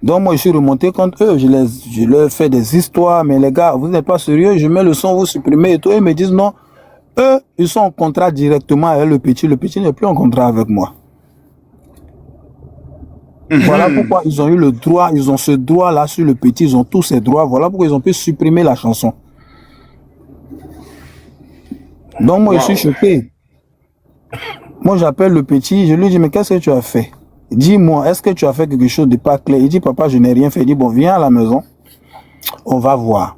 B: Donc moi je suis remonté contre eux, je leur fais des histoires, mais les gars, vous n'êtes pas sérieux, je mets le son, vous supprimez et tout. Ils me disent non, eux, ils sont en contrat directement avec le petit n'est plus en contrat avec moi. Voilà pourquoi ils ont eu le droit, ils ont ce droit là sur le petit, ils ont tous ces droits, voilà pourquoi ils ont pu supprimer la chanson. Donc moi je suis choqué. Moi j'appelle le petit, je lui dis mais qu'est-ce que tu as fait? Dis-moi, est-ce que tu as fait quelque chose de pas clair? Il dit papa je n'ai rien fait. Il dit bon viens à la maison, on va voir,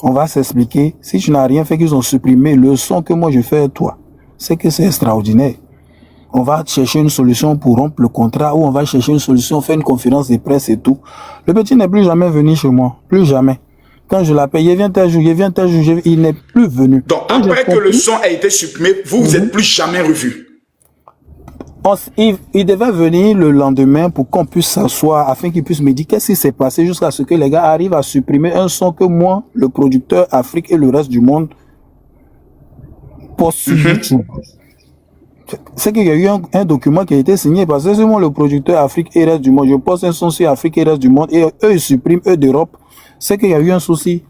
B: on va s'expliquer. Si tu n'as rien fait, qu'ils ont supprimé le son que moi je fais à toi, c'est que c'est extraordinaire. On va chercher une solution pour rompre le contrat ou on va chercher une solution, faire une conférence de presse et tout. Le petit n'est plus jamais venu chez moi, plus jamais. Quand je l'appelle, il vient tel jour, il n'est plus venu.
A: Donc après que le son a été supprimé, vous vous êtes plus jamais revus.
B: Il devait venir le lendemain pour qu'on puisse s'asseoir afin qu'il puisse me dire qu'est-ce qui s'est passé jusqu'à ce que les gars arrivent à supprimer un son que moi, le producteur Afrique et le reste du monde poste sur YouTube. C'est qu'il y a eu un document qui a été signé parce que c'est moi le producteur Afrique et reste du monde. Je poste un son sur Afrique et reste du monde et eux ils suppriment, eux d'Europe. C'est qu'il y a eu un souci.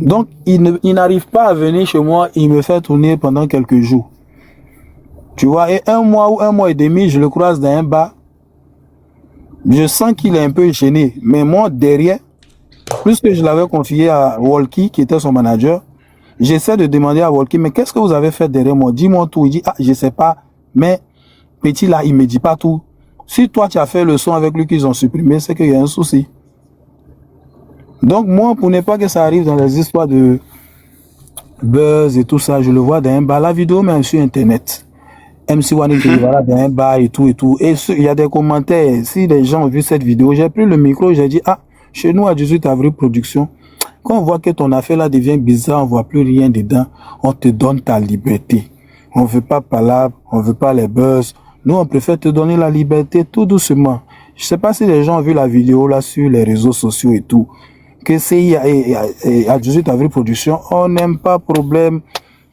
B: Donc il n'arrive pas à venir chez moi, il me fait tourner pendant quelques jours. Tu vois, et 1 mois ou 1 mois et demi, je le croise dans un bar. Je sens qu'il est un peu gêné. Mais moi, derrière, plus que je l'avais confié à Walkie, qui était son manager, J'essaie de demander à Walkie, mais qu'est-ce que vous avez fait derrière moi? Dis-moi tout. Il dit, ah, je sais pas. Mais Petit là, il me dit pas tout. Si toi, tu as fait le son avec lui qu'ils ont supprimé, c'est qu'il y a un souci. Donc moi, pour ne pas que ça arrive dans les histoires de buzz et tout ça, je le vois dans un bar. La vidéo même sur Internet. MC1 qui voilà dans un bar et tout et tout. Et il y a des commentaires. Si les gens ont vu cette vidéo, j'ai pris le micro, j'ai dit, ah, chez nous à 18 avril production, quand on voit que ton affaire là devient bizarre, on voit plus rien dedans, on te donne ta liberté. On veut pas palabre, on veut pas les buzz. Nous, on préfère te donner la liberté tout doucement. Je sais pas si les gens ont vu la vidéo là sur les réseaux sociaux et tout. Que c'est à 18 avril production, on n'aime pas problème.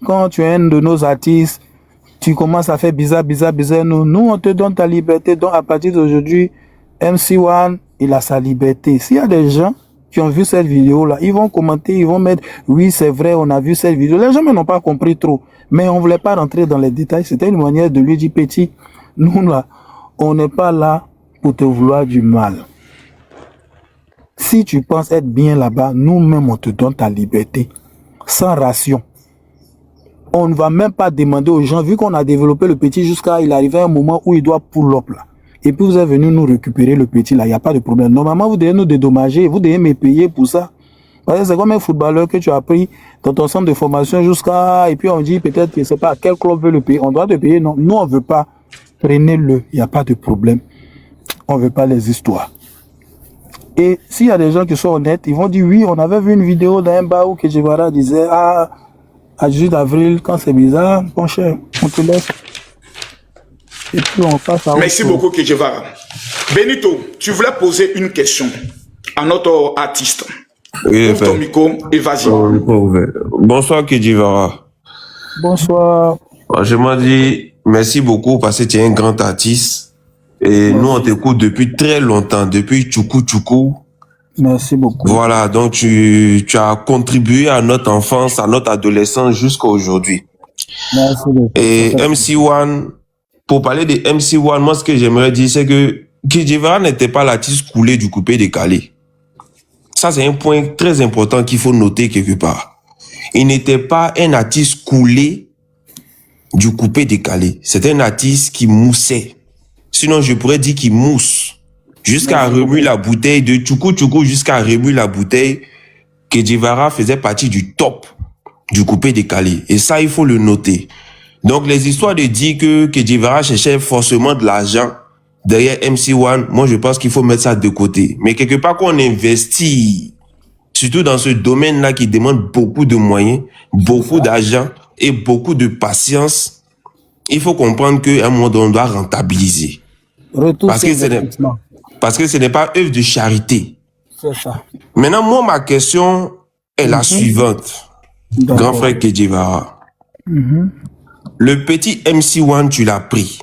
B: Quand tu es un de nos artistes, tu commences à faire bizarre. Nous, on te donne ta liberté. Donc, à partir d'aujourd'hui, MC1, il a sa liberté. S'il y a des gens qui ont vu cette vidéo-là, ils vont commenter, ils vont mettre, oui, c'est vrai, on a vu cette vidéo. Les gens n'ont pas compris trop. Mais on voulait pas rentrer dans les détails. C'était une manière de lui dire, petit, nous, là, on n'est pas là pour te vouloir du mal. Si tu penses être bien là-bas, nous-mêmes, on te donne ta liberté. Sans ration. On ne va même pas demander aux gens, vu qu'on a développé le petit jusqu'à, il arrivait un moment où il doit pull up là. Et puis vous êtes venu nous récupérer le petit là, il n'y a pas de problème. Normalement, vous devez nous dédommager, vous devez me payer pour ça. Parce que c'est comme un footballeur que tu as pris dans ton centre de formation jusqu'à, et puis on dit peut-être, je ne sais pas, quel club veut le payer. On doit te payer, non. Nous, on ne veut pas. Prenez-le, il n'y a pas de problème. On ne veut pas les histoires. Et s'il y a des gens qui sont honnêtes, ils vont dire oui, on avait vu une vidéo d'un bar où Kejivara disait, ah, à 18 avril, quand c'est bizarre, mon cher, on te laisse. Et puis on passe à
A: Merci beaucoup, Kejivara. Benito, tu voulais poser une question à notre artiste.
F: Oui,
A: ouvre ton micro et vas-y.
F: Bonsoir, Kejivara.
B: Bonsoir.
F: Je m'en dis merci beaucoup parce que tu es un grand artiste. Et nous, on t'écoute depuis très longtemps, depuis Tchoukou.
B: Merci beaucoup.
F: Voilà, donc tu as contribué à notre enfance, à notre adolescence jusqu'à aujourd'hui.
B: Merci beaucoup.
F: Et MC1, pour parler de MC1, moi, ce que j'aimerais dire, c'est que Kejivara n'était pas l'artiste coulé du coupé décalé. Ça, c'est un point très important qu'il faut noter quelque part. Il n'était pas un artiste coulé du coupé décalé. C'était un artiste qui moussait. Sinon, je pourrais dire qu'il mousse. Jusqu'à remuer la bouteille, de Tchoukou jusqu'à remuer la bouteille, Kejivara faisait partie du top du coupé décalé. Et ça, il faut le noter. Donc, les histoires de dire que Kejivara cherchait forcément de l'argent derrière MC1, moi, je pense qu'il faut mettre ça de côté. Mais quelque part, qu'on investit, surtout dans ce domaine-là qui demande beaucoup de moyens, beaucoup d'argent et beaucoup de patience, il faut comprendre qu'à un moment donné, on doit rentabiliser. Parce que ce n'est pas œuvre de charité.
B: C'est ça.
F: Maintenant, moi, ma question est la suivante. Grand frère Kejivara. Le petit MC1, tu l'as pris.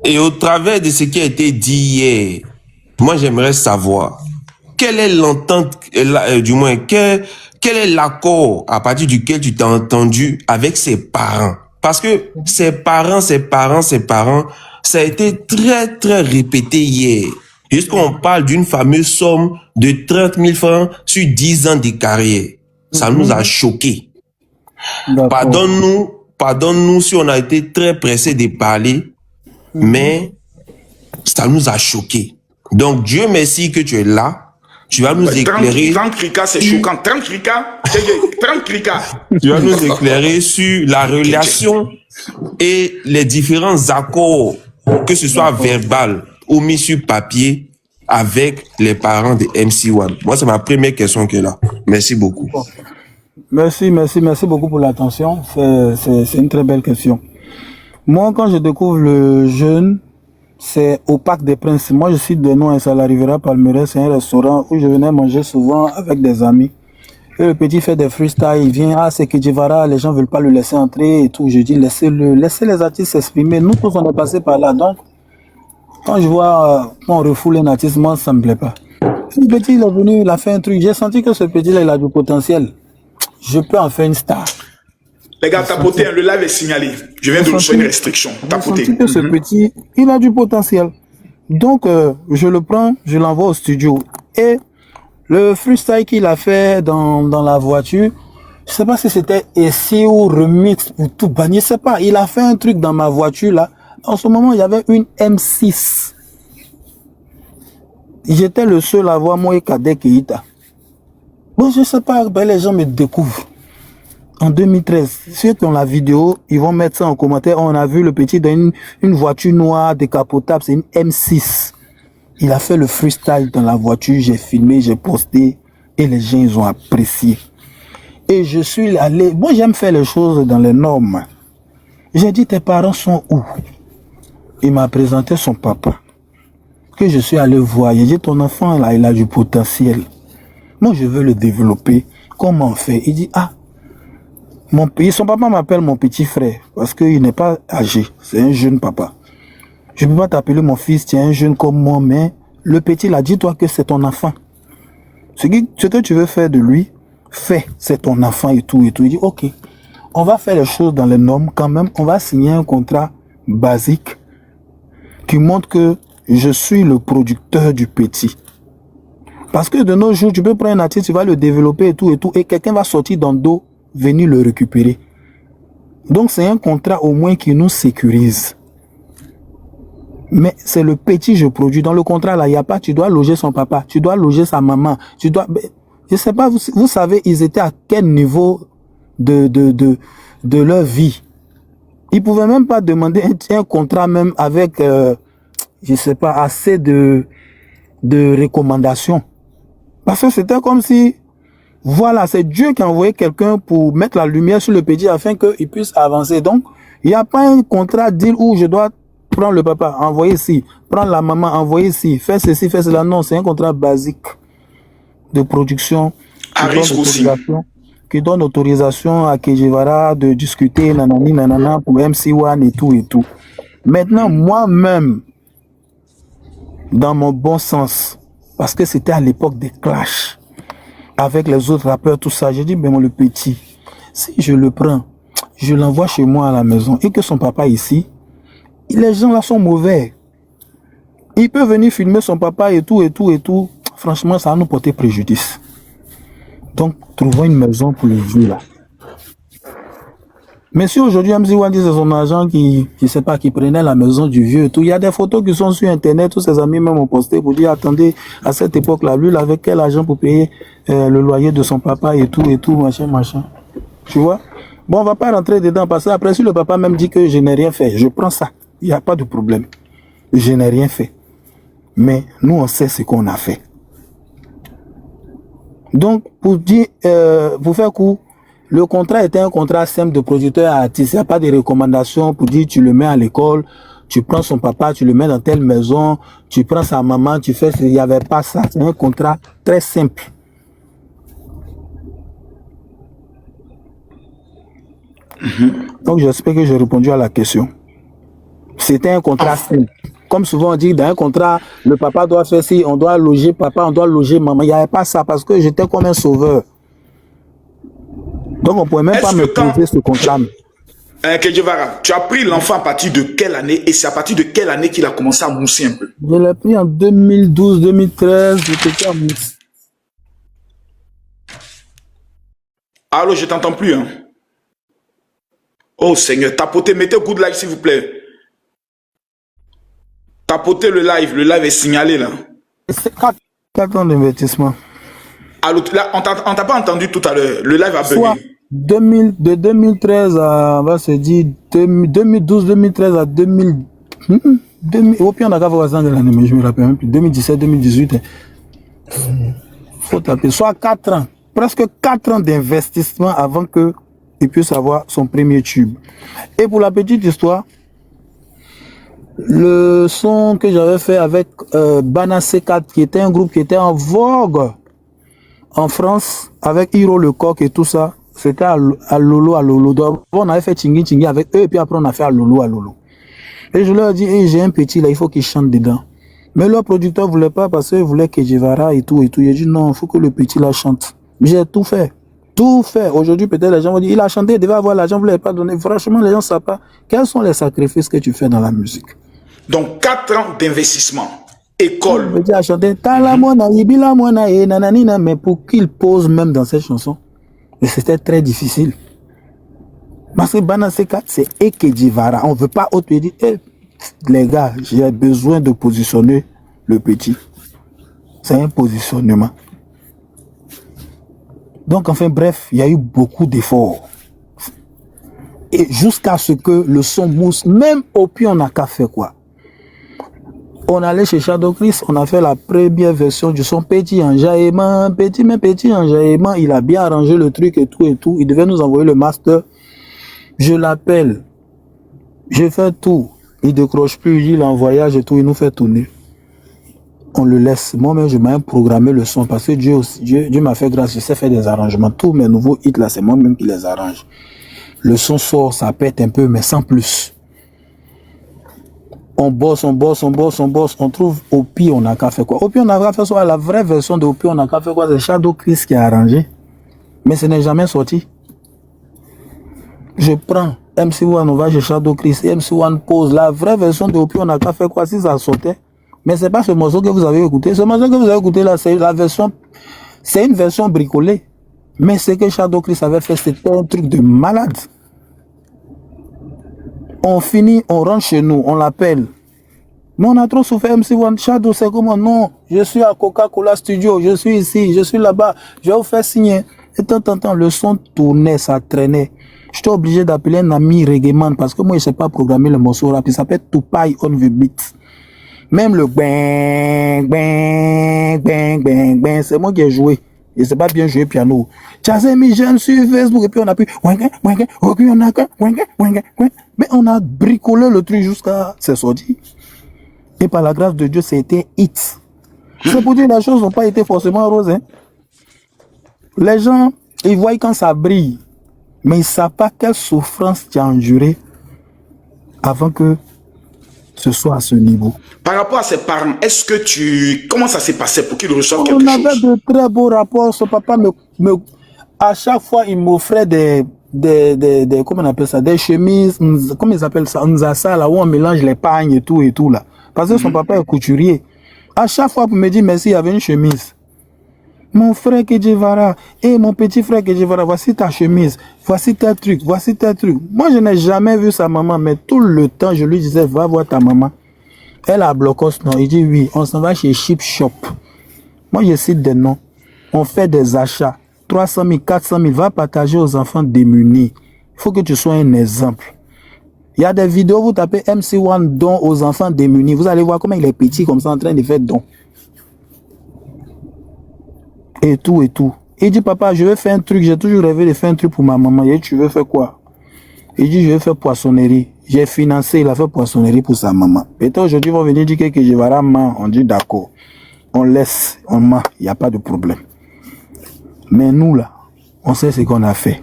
F: Et au travers de ce qui a été dit hier, moi, j'aimerais savoir quelle est l'entente, du moins, quel est l'accord à partir duquel tu t'es entendu avec ses parents. Parce que ses parents, ça a été très, très répété hier. Jusqu'on parle d'une fameuse somme de 30 000 francs sur 10 ans de carrière. Ça nous a choqués. Pardonne-nous si on a été très pressé de parler, mais ça nous a choqués. Donc, Dieu merci que tu es là. Tu vas nous éclairer.
A: 30 cricas, c'est choquant. 30 cricas, 30 cricas.
F: Tu vas nous éclairer sur la relation et les différents accords, que ce soit verbal ou mis sur papier, avec les parents de MC1. Moi, c'est ma première question qui est là. Merci beaucoup.
B: Merci beaucoup pour l'attention. C'est une très belle question. Moi, quand je découvre le jeune, c'est au Parc des Princes. Moi, je suis de nom et ça l'arrivera Palmeraie. C'est un restaurant où je venais manger souvent avec des amis. Et le petit fait des freestyles, il vient, ah, c'est Kejivara, les gens veulent pas le laisser entrer et tout. Je dis, laissez les artistes s'exprimer. Nous tous, on est passé par là. Donc, quand je vois qu'on refoule un artiste, moi, ça me plaît pas. Ce petit, il est venu, il a fait un truc. J'ai senti que ce petit-là, il a du potentiel. Je peux en faire une star.
A: Les gars, tapotez, le live est signalé. Je viens de vous faire une restriction. Tapotez.
B: J'ai senti que ce petit, il a du potentiel. Donc, je le prends, je l'envoie au studio. Et le freestyle qu'il a fait dans la voiture, Je sais pas si c'était essai ou remix ou tout banni, je sais pas. Il a fait un truc dans ma voiture là. En ce moment, il y avait une M6. J'étais le seul à voir moi et Kadek Keita. Bon, je sais pas, ben les gens me découvrent. En 2013, ceux qui ont la vidéo, ils vont mettre ça en commentaire. On a vu le petit dans une voiture noire décapotable, c'est une M6. Il a fait le freestyle dans la voiture, j'ai filmé, j'ai posté et les gens, ils ont apprécié. Et je suis allé, moi j'aime faire les choses dans les normes. J'ai dit, tes parents sont où? Il m'a présenté son papa, que je suis allé voir. J'ai dit, ton enfant là, il a du potentiel. Moi, je veux le développer. Comment on fait? Il dit, ah, son papa m'appelle mon petit frère, parce qu'il n'est pas âgé, c'est un jeune papa. Je ne peux pas t'appeler mon fils, tu es un jeune comme moi, mais le petit là, dis-toi que c'est ton enfant. Ce que tu veux faire de lui, fais, c'est ton enfant et tout et tout. Il dit, ok, on va faire les choses dans les normes quand même, on va signer un contrat basique qui montre que je suis le producteur du petit. Parce que de nos jours, tu peux prendre un artiste, tu vas le développer et tout, et quelqu'un va sortir dans le dos, venir le récupérer. Donc c'est un contrat au moins qui nous sécurise. Mais c'est le petit je produis. Dans le contrat là, il n'y a pas, tu dois loger son papa, tu dois loger sa maman, tu dois... Je sais pas, vous savez, ils étaient à quel niveau de leur vie. Ils pouvaient même pas demander un contrat même avec, je sais pas, assez de recommandations. Parce que c'était comme si, voilà, c'est Dieu qui a envoyé quelqu'un pour mettre la lumière sur le petit afin qu'il puisse avancer. Donc, il n'y a pas un contrat deal où je dois prendre le papa, envoyer ici, prendre la maman, envoyer ici, faire ceci, faire cela. Non, c'est un contrat basique de production qui donne autorisation à Kejivara de discuter nanani nanana pour MC1 et tout et tout. Maintenant, moi-même, dans mon bon sens, parce que c'était à l'époque des clashs avec les autres rappeurs, tout ça, j'ai dit, mais moi le petit, si je le prends, je l'envoie chez moi à la maison et que son papa ici, les gens là sont mauvais. Il peut venir filmer son papa et tout et tout et tout. Franchement, ça va nous porter préjudice. Donc, trouvons une maison pour le vieux là. Mais si aujourd'hui, MC1 dit c'est son agent qui, je sais pas, qui prenait la maison du vieux et tout, il y a des photos qui sont sur Internet, tous ses amis même ont posté pour dire, attendez, à cette époque-là, lui, il avait quel argent pour payer le loyer de son papa et tout, machin. Tu vois? Bon, on va pas rentrer dedans parce que après, si le papa même dit que je n'ai rien fait, je prends ça. Il n'y a pas de problème. Je n'ai rien fait. Mais nous, on sait ce qu'on a fait. Donc, pour dire, pour faire court, le contrat était un contrat simple de producteur à artiste. Il n'y a pas de recommandations pour dire tu le mets à l'école, tu prends son papa, tu le mets dans telle maison, tu prends sa maman, tu fais... Il n'y avait pas ça. C'est un contrat très simple. Donc, j'espère que j'ai répondu à la question. C'était un contrat simple. Comme souvent on dit, dans un contrat, le papa doit faire ci, on doit loger papa, on doit loger maman. Il n'y avait pas ça parce que j'étais comme un sauveur. Donc on ne pouvait même pas me poser ce contrat.
A: Kejivara, tu as pris l'enfant à partir de quelle année et c'est à partir de quelle année qu'il a commencé à mousser un peu?
B: Je l'ai pris en 2012, 2013, j'étais à mousser.
A: Allô, je t'entends plus. Hein? Oh Seigneur, tapotez, mettez good like s'il vous plaît. Tapotez le live est signalé là.
B: C'est 4 ans d'investissement.
A: Allô, là, on t'a pas entendu tout à l'heure, le live a bugué.
B: De 2013 à, on va se dire, 2012, 2013 à 2000, au pire on a qu'à de l'année, mais je me rappelle même plus, 2017, 2018. Faut taper, soit 4 ans, presque 4 ans d'investissement avant qu'il puisse avoir son premier tube. Et pour la petite histoire, le son que j'avais fait avec Bana C4, qui était un groupe qui était en vogue en France, avec Hiro Le Coq et tout ça, c'était à Lolo. Donc, on avait fait Tingui avec eux, et puis après on a fait à Lolo. Et je leur ai dit, hey, j'ai un petit là, il faut qu'il chante dedans. Mais leur producteur ne voulait pas parce qu'il voulait que Kejivara et tout. Il a dit non, il faut que le petit là chante. J'ai tout fait. Tout fait. Aujourd'hui, peut-être les gens vont dire, il a chanté, il devait avoir l'argent, vous ne l'avez pas donné. Franchement, les gens ne savent pas quels sont les sacrifices que tu fais dans la musique.
A: Donc 4 ans d'investissement, école.
B: Le petit a chanté, mais pour qu'il pose même dans cette chanson, Et c'était très difficile. Parce que Bana C4, c'est Ekedivara. On ne veut pas autre dire, hey, les gars, j'ai besoin de positionner le petit. C'est un positionnement. Donc, enfin, bref, il y a eu beaucoup d'efforts. Et jusqu'à ce que le son mousse, même au pied, on n'a qu'à faire quoi? On allait chez Shadow Chris, on a fait la première version du son petit enjaillement, petit enjaillement. Il a bien arrangé le truc et tout et tout. Il devait nous envoyer le master. Je l'appelle. Je fais tout. Il décroche plus, il est en voyage et tout, il nous fait tourner. On le laisse. Moi-même, je m'ai programmé le son parce que Dieu m'a fait grâce, je sais faire des arrangements. Tous mes nouveaux hits là, c'est moi-même qui les arrange. Le son sort, ça pète un peu, mais sans plus. On bosse, on trouve Opi, on n'a qu'à faire quoi? Opi, on n'a qu'à faire soit la vraie version de Opi, on n'a qu'à faire quoi? C'est Shadow Chris qui a arrangé. Mais ce n'est jamais sorti. Je prends MC1, on va chez Shadow Chris, MC1 pose la vraie version de Opi, on n'a qu'à faire quoi si ça sortait? Mais c'est pas ce morceau que vous avez écouté. Ce morceau que vous avez écouté là, c'est la version, c'est une version bricolée. Mais ce que Shadow Chris avait fait, c'était un truc de malade. On finit, on rentre chez nous, on l'appelle. Mais on a trop souffert MC1. Shadow, c'est comment? Non, je suis à Coca-Cola Studio, je suis ici, je suis là-bas, je vais vous faire signer. Et tant, le son tournait, ça traînait. J'étais obligé d'appeler un ami reggaeman parce que moi, je ne sais pas programmer le morceau rap. Il s'appelle Tupai on the beat. Même le bang, bang, bang, bang, bang, c'est moi qui ai joué. Et c'est pas bien joué piano. Chazé mis jeune sur Facebook et puis on a pu mais on a bricolé le truc jusqu'à c'est sorti. Et par la grâce de Dieu, c'était hit. C'est pour dire que les choses n'ont pas été forcément roses. Hein. Les gens, ils voient quand ça brille, mais ils ne savent pas quelle souffrance tu as endurée avant que ce soit à ce niveau.
A: Par rapport à ses parents, est-ce que comment ça s'est passé pour qu'ils reçoivent quelque chose?
B: On avait de très beaux rapports. Son papa à chaque fois, il m'offrait des comment on appelle ça, des chemises, comment ils appellent ça, ça là où on mélange les pagnes et tout là. Parce que son papa est couturier. À chaque fois, pour me dire merci, il y avait une chemise. Mon frère Kedjevara, et mon petit frère Kedjevara, voici ta chemise, voici tel truc, voici tel truc. Moi, je n'ai jamais vu sa maman, mais tout le temps, je lui disais, va voir ta maman. Elle a blocos, non? Il dit oui, on s'en va chez Chip Shop. Moi, je cite des noms. On fait des achats. 300 000, 400 000, va partager aux enfants démunis. Il faut que tu sois un exemple. Il y a des vidéos, vous tapez MC1 don aux enfants démunis. Vous allez voir comment il est petit comme ça en train de faire don. Et tout. Il dit, papa, je vais faire un truc. J'ai toujours rêvé de faire un truc pour ma maman. Il dit, tu veux faire quoi? Il dit, je vais faire poissonnerie. J'ai financé, il a fait poissonnerie pour sa maman. Et aujourd'hui, ils vont venir dire que je vais ramener. On dit, d'accord. On laisse, on ment. Il n'y a pas de problème. Mais nous, là, on sait ce qu'on a fait.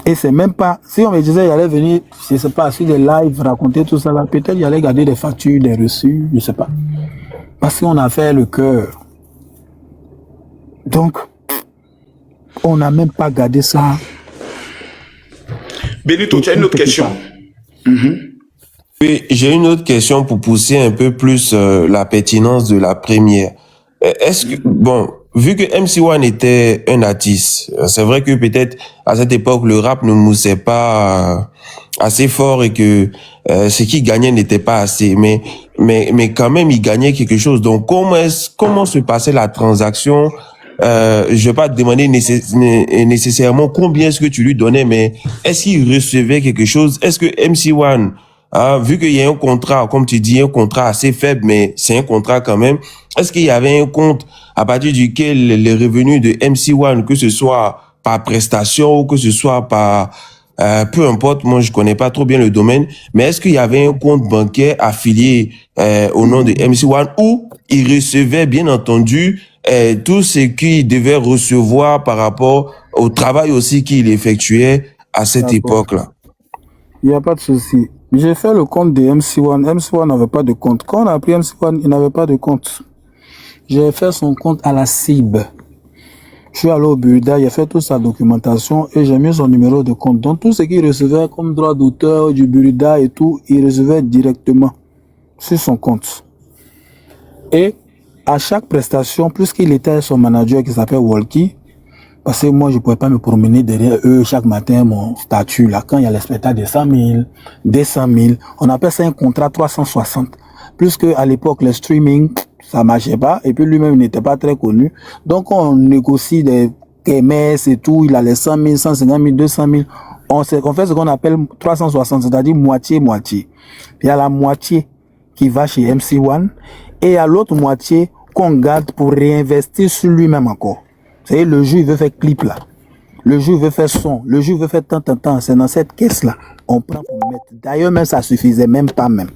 B: Et c'est même pas, si on me disait il allait venir, je ne sais pas, sur des lives, raconter tout ça là, peut-être il allait garder des factures, des reçus, je ne sais pas. Parce qu'on a fait le cœur. Donc, on n'a même pas gardé ça.
A: Benito, tu as une autre question?
F: Oui, j'ai une autre question pour pousser un peu plus la pertinence de la première. Est-ce que, bon, vu que MC1 était un artiste, c'est vrai que peut-être à cette époque le rap ne moussait pas assez fort et que ce qu'il gagnait n'était pas assez, mais quand même il gagnait quelque chose. Donc comment se passait la transaction? Je vais pas te demander nécessairement combien est-ce que tu lui donnais, mais est-ce qu'il recevait quelque chose? Est-ce que MC1, vu qu'il y a un contrat, comme tu dis, un contrat assez faible, mais c'est un contrat quand même, est-ce qu'il y avait un compte à partir duquel les revenus de MC1, que ce soit par prestation ou que ce soit par peu importe, moi je connais pas trop bien le domaine, mais est-ce qu'il y avait un compte bancaire affilié au nom de MC1 où il recevait bien entendu tout ce qu'il devait recevoir par rapport au travail aussi qu'il effectuait à cette époque-là?
B: Il n'y a pas de souci. J'ai fait le compte de MC1. MC1 n'avait pas de compte. Quand on a pris MC1, il n'avait pas de compte. J'ai fait son compte à la CIB. Je suis allé au Burda, il a fait toute sa documentation et j'ai mis son numéro de compte. Donc tout ce qu'il recevait comme droit d'auteur du Burda et tout, il recevait directement sur son compte. Et à chaque prestation, puisqu'il était son manager qui s'appelle Walkie, Parce que moi, je ne pouvais pas me promener derrière eux chaque matin, mon statut, là. Quand il y a les spectacles de 100 000, 200 000, on appelle ça un contrat 360. Plus qu'à l'époque, le streaming, ça marchait pas. Et puis lui-même, il n'était pas très connu. Donc, on négocie des KMS et tout. Il a les 100 000, 150 000, 200 000. On fait ce qu'on appelle 360, c'est-à-dire moitié-moitié. Il y a la moitié qui va chez MC1 et il y a l'autre moitié qu'on garde pour réinvestir sur lui-même encore. Vous savez, le jour, il veut faire clip là. Le jour, il veut faire son. Le jour, il veut faire tant. C'est dans cette caisse-là. On prend pour mettre. D'ailleurs, même ça suffisait même pas même.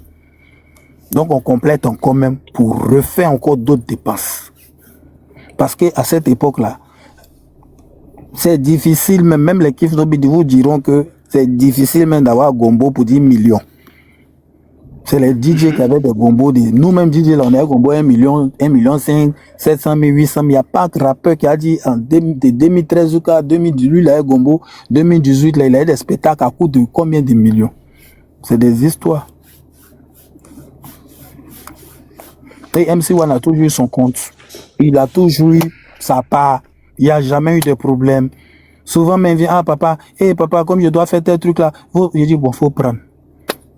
B: Donc, on complète encore même pour refaire encore d'autres dépenses. Parce que à cette époque-là, c'est difficile, même les Kif Nobidi vous diront que c'est difficile même d'avoir Gombo pour 10 millions. C'est les DJ qui avaient des Gombos. Nous-mêmes, DJ, là, on a Gombo 1 million, 5, 700 000, 800 000. Il n'y a pas de rappeur qui a dit de 2013 jusqu'à 2018, il a eu Gombo. 2018, là, il a eu des spectacles à coût de combien de millions? C'est des histoires. Et MC1 a toujours eu son compte. Il a toujours eu sa part. Il n'y a jamais eu de problème. Souvent, même vient, ah papa, papa, comme je dois faire tel truc là, je dis, bon, faut prendre.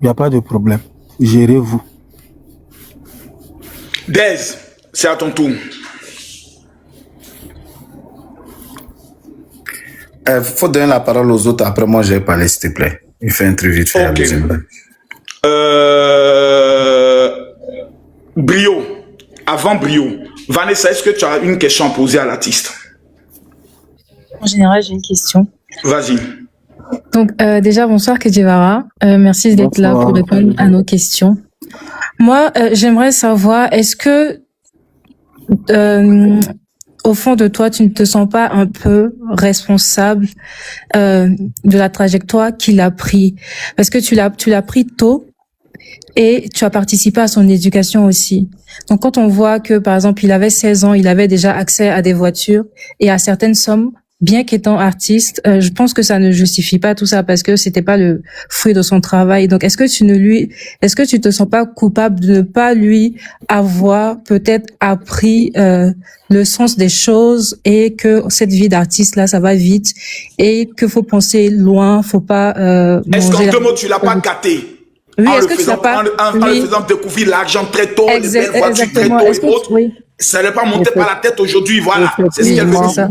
B: Il n'y a pas de problème. Gérez-vous.
A: Dez, c'est à ton tour.
G: Faut donner la parole aux autres. Après, moi, je vais parler, s'il te plaît. Il fait un truc vite fait.
A: Ok. Brio. Avant Brio. Vanessa, est-ce que tu as une question à poser à l'artiste?
H: En général, j'ai une question.
A: Vas-y.
H: Donc, déjà, bonsoir, Kedjevara. Merci d'être là pour répondre à nos questions. Moi, j'aimerais savoir, est-ce que, au fond de toi, tu ne te sens pas un peu responsable de la trajectoire qu'il a pris? Parce que tu l'as pris tôt et tu as participé à son éducation aussi. Donc, quand on voit que, par exemple, il avait 16 ans, il avait déjà accès à des voitures et à certaines sommes, bien qu'étant artiste, je pense que ça ne justifie pas tout ça parce que c'était pas le fruit de son travail. Donc, est-ce que tu te sens pas coupable de ne pas lui avoir peut-être appris le sens des choses et que cette vie d'artiste là, ça va vite et qu'il faut penser loin, faut pas.
A: Est-ce qu'en deux mots, tu l'as pas gâté?
H: Oui,
A: en
H: est-ce
A: le
H: que
A: faisant,
H: tu l'as pas
A: en le faisant découvrir l'argent très tôt, les belles voitures très tôt et autres, ça n'est pas monté par la tête aujourd'hui, voilà. C'est ce qu'elle veut dire.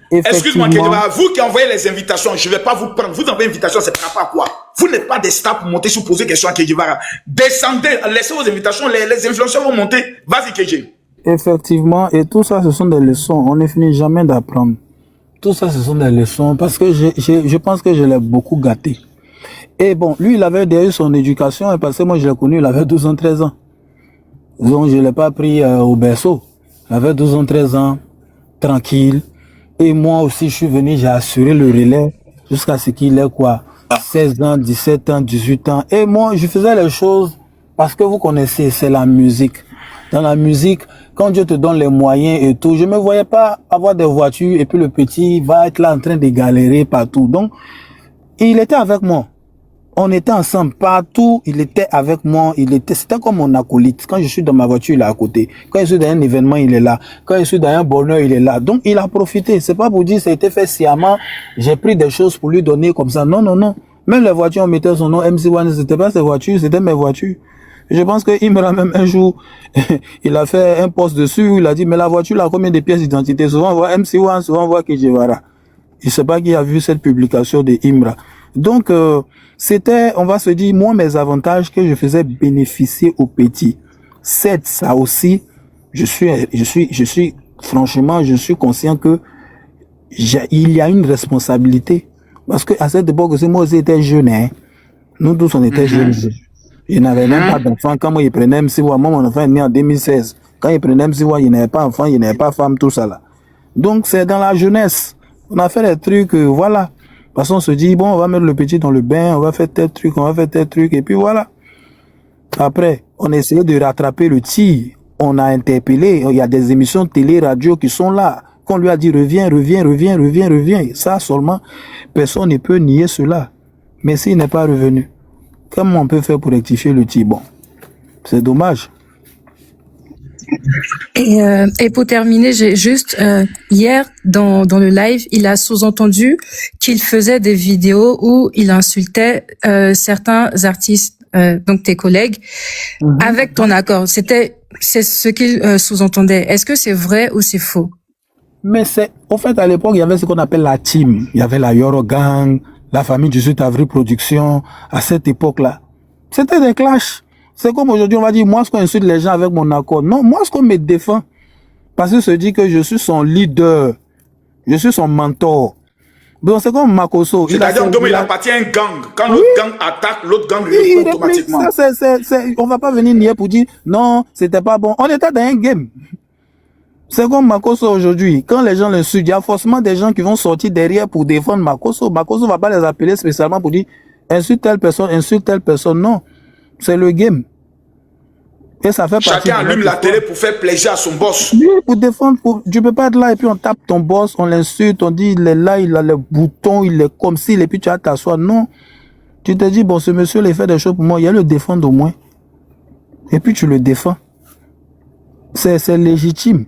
A: Excuse-moi, Kedjevara, vous qui envoyez les invitations, je ne vais pas vous prendre. Vous envoyez l'invitation, c'est par rapport à quoi? Vous n'êtes pas des stars pour monter sur poser des questions à Kedjevara. Descendez, laissez vos invitations, les influenceurs vont monter. Vas-y, Kedje.
B: Effectivement, et tout ça, ce sont des leçons. On ne finit jamais d'apprendre. Tout ça, ce sont des leçons parce que je pense que je l'ai beaucoup gâté. Et bon, lui, il avait déjà eu son éducation, et parce que moi, je l'ai connu, il avait 12 ans, 13 ans. Donc, je ne l'ai pas pris au berceau. Il avait 12 ans, 13 ans, tranquille. Et moi aussi, je suis venu, j'ai assuré le relais jusqu'à ce qu'il ait quoi, 16 ans, 17 ans, 18 ans. Et moi, je faisais les choses parce que vous connaissez, c'est la musique. Dans la musique, quand Dieu te donne les moyens et tout, je me voyais pas avoir des voitures et puis le petit va être là en train de galérer partout. Donc, il était avec moi. On était ensemble partout, il était avec moi, c'était comme mon acolyte. Quand je suis dans ma voiture, il est à côté. Quand je suis dans un événement, il est là. Quand je suis dans un bonheur, il est là. Donc, il a profité. C'est pas pour dire, ça a été fait sciemment. J'ai pris des choses pour lui donner comme ça. Non, non, non. Même les voitures, on mettait son nom, MC1, c'était pas ses voitures, c'était mes voitures. Je pense qu'il me l'a même un jour, il a fait un post dessus où il a dit, mais la voiture, là, combien de pièces d'identité? Souvent, on voit MC1, souvent, on voit Kedjevara. Je sais pas qui a vu cette publication de Imra. Donc, c'était, on va se dire, moi, mes avantages que je faisais bénéficier aux petits. C'est ça aussi, franchement, je suis conscient que il y a une responsabilité. Parce que à cette époque, moi aussi, j'étais jeune, hein. Nous tous, on était jeunes. Je n'avais même pas d'enfant. Quand moi, il prenait MC1, moi, mon enfant est né en 2016. Quand il prenait MC1, il n'avait pas enfant, il n'avait pas femme, tout ça là. Donc, c'est dans la jeunesse. On a fait des trucs, voilà. Parce qu'on se dit, bon, on va mettre le petit dans le bain, on va faire tel truc, et puis voilà. Après, on a essayé de rattraper le tir. On a interpellé, il y a des émissions télé, radio qui sont là. Qu'on lui a dit, reviens. Ça seulement, personne ne peut nier cela. Mais s'il n'est pas revenu, comment on peut faire pour rectifier le tir? Bon, c'est dommage.
H: Et pour terminer, j'ai juste hier dans le live, il a sous-entendu qu'il faisait des vidéos où il insultait certains artistes, donc tes collègues, avec ton accord. C'est ce qu'il sous-entendait. Est-ce que c'est vrai ou c'est faux?
B: Mais au fait, à l'époque, il y avait ce qu'on appelle la team. Il y avait la Yoro Gang, la famille du 8 avril Production. À cette époque-là, c'était des clashs. C'est comme aujourd'hui, on va dire, moi, ce qu'on insulte les gens avec mon accord. Non, moi, ce qu'on me défend, parce que se dit que je suis son leader, je suis son mentor. Donc, c'est comme Makoso.
A: C'est-à-dire, il appartient à un gang. Quand l'autre gang attaque, l'autre gang répond automatiquement.
B: On va pas venir nier pour dire, non, c'était pas bon. On était dans un game. C'est comme Makoso aujourd'hui. Quand les gens l'insultent, il y a forcément des gens qui vont sortir derrière pour défendre Makoso. Makoso va pas les appeler spécialement pour dire, insulte telle personne. Non. C'est le game. Et ça fait
A: chacun allume la télé pour faire plaisir à son boss.
B: Oui, pour défendre. Tu peux pas être là et puis on tape ton boss, on l'insulte, on dit il est là, il a le bouton, il est comme s'il et puis tu vas t'asseoir. Non. Tu te dis, bon, ce monsieur, il fait des choses pour moi, il y a le défendre au moins. Et puis tu le défends. C'est légitime.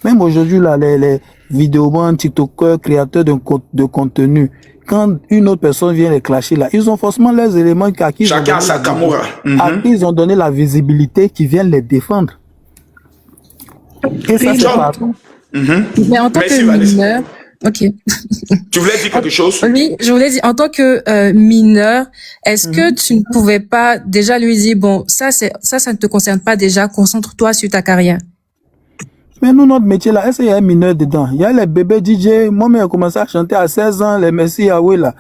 B: Même aujourd'hui, là, les vidéomans, TikTokers, créateurs de contenu, quand une autre personne vient les clasher là, ils ont forcément leurs éléments à qui
A: chacun a sa caméra.
B: À qui ils ont donné la visibilité qui viennent les défendre. Et ça, c'est partout.
H: Mais en tant que mineur, ok.
A: Tu voulais dire quelque chose?
H: Oui, je voulais dire, en tant que mineur, est-ce que tu ne pouvais pas déjà lui dire, bon, ça ne te concerne pas déjà, concentre-toi sur ta carrière?
B: Mais nous, notre métier là, est-ce qu'il y a un mineur dedans? Il y a les bébés DJ, moi-même j'ai commencé à chanter à 16 ans, les Messi Yahweh là.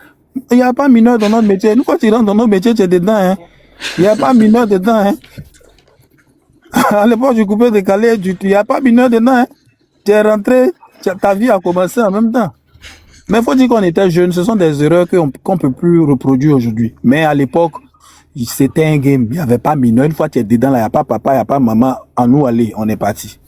B: Il n'y a pas mineur dans notre métier. Nous, quand tu rentres dans notre métier, tu es dedans, hein. Il n'y a pas mineur dedans, hein. À l'époque du coupé décalé, il n'y a pas mineur dedans, hein. Tu es rentré, ta vie a commencé en même temps. Mais il faut dire qu'on était jeunes, ce sont des erreurs qu'on ne peut plus reproduire aujourd'hui. Mais à l'époque, c'était un game, il n'y avait pas mineur. Une fois que tu es dedans, là, il n'y a pas papa, il n'y a pas maman, à nous aller, on est parti.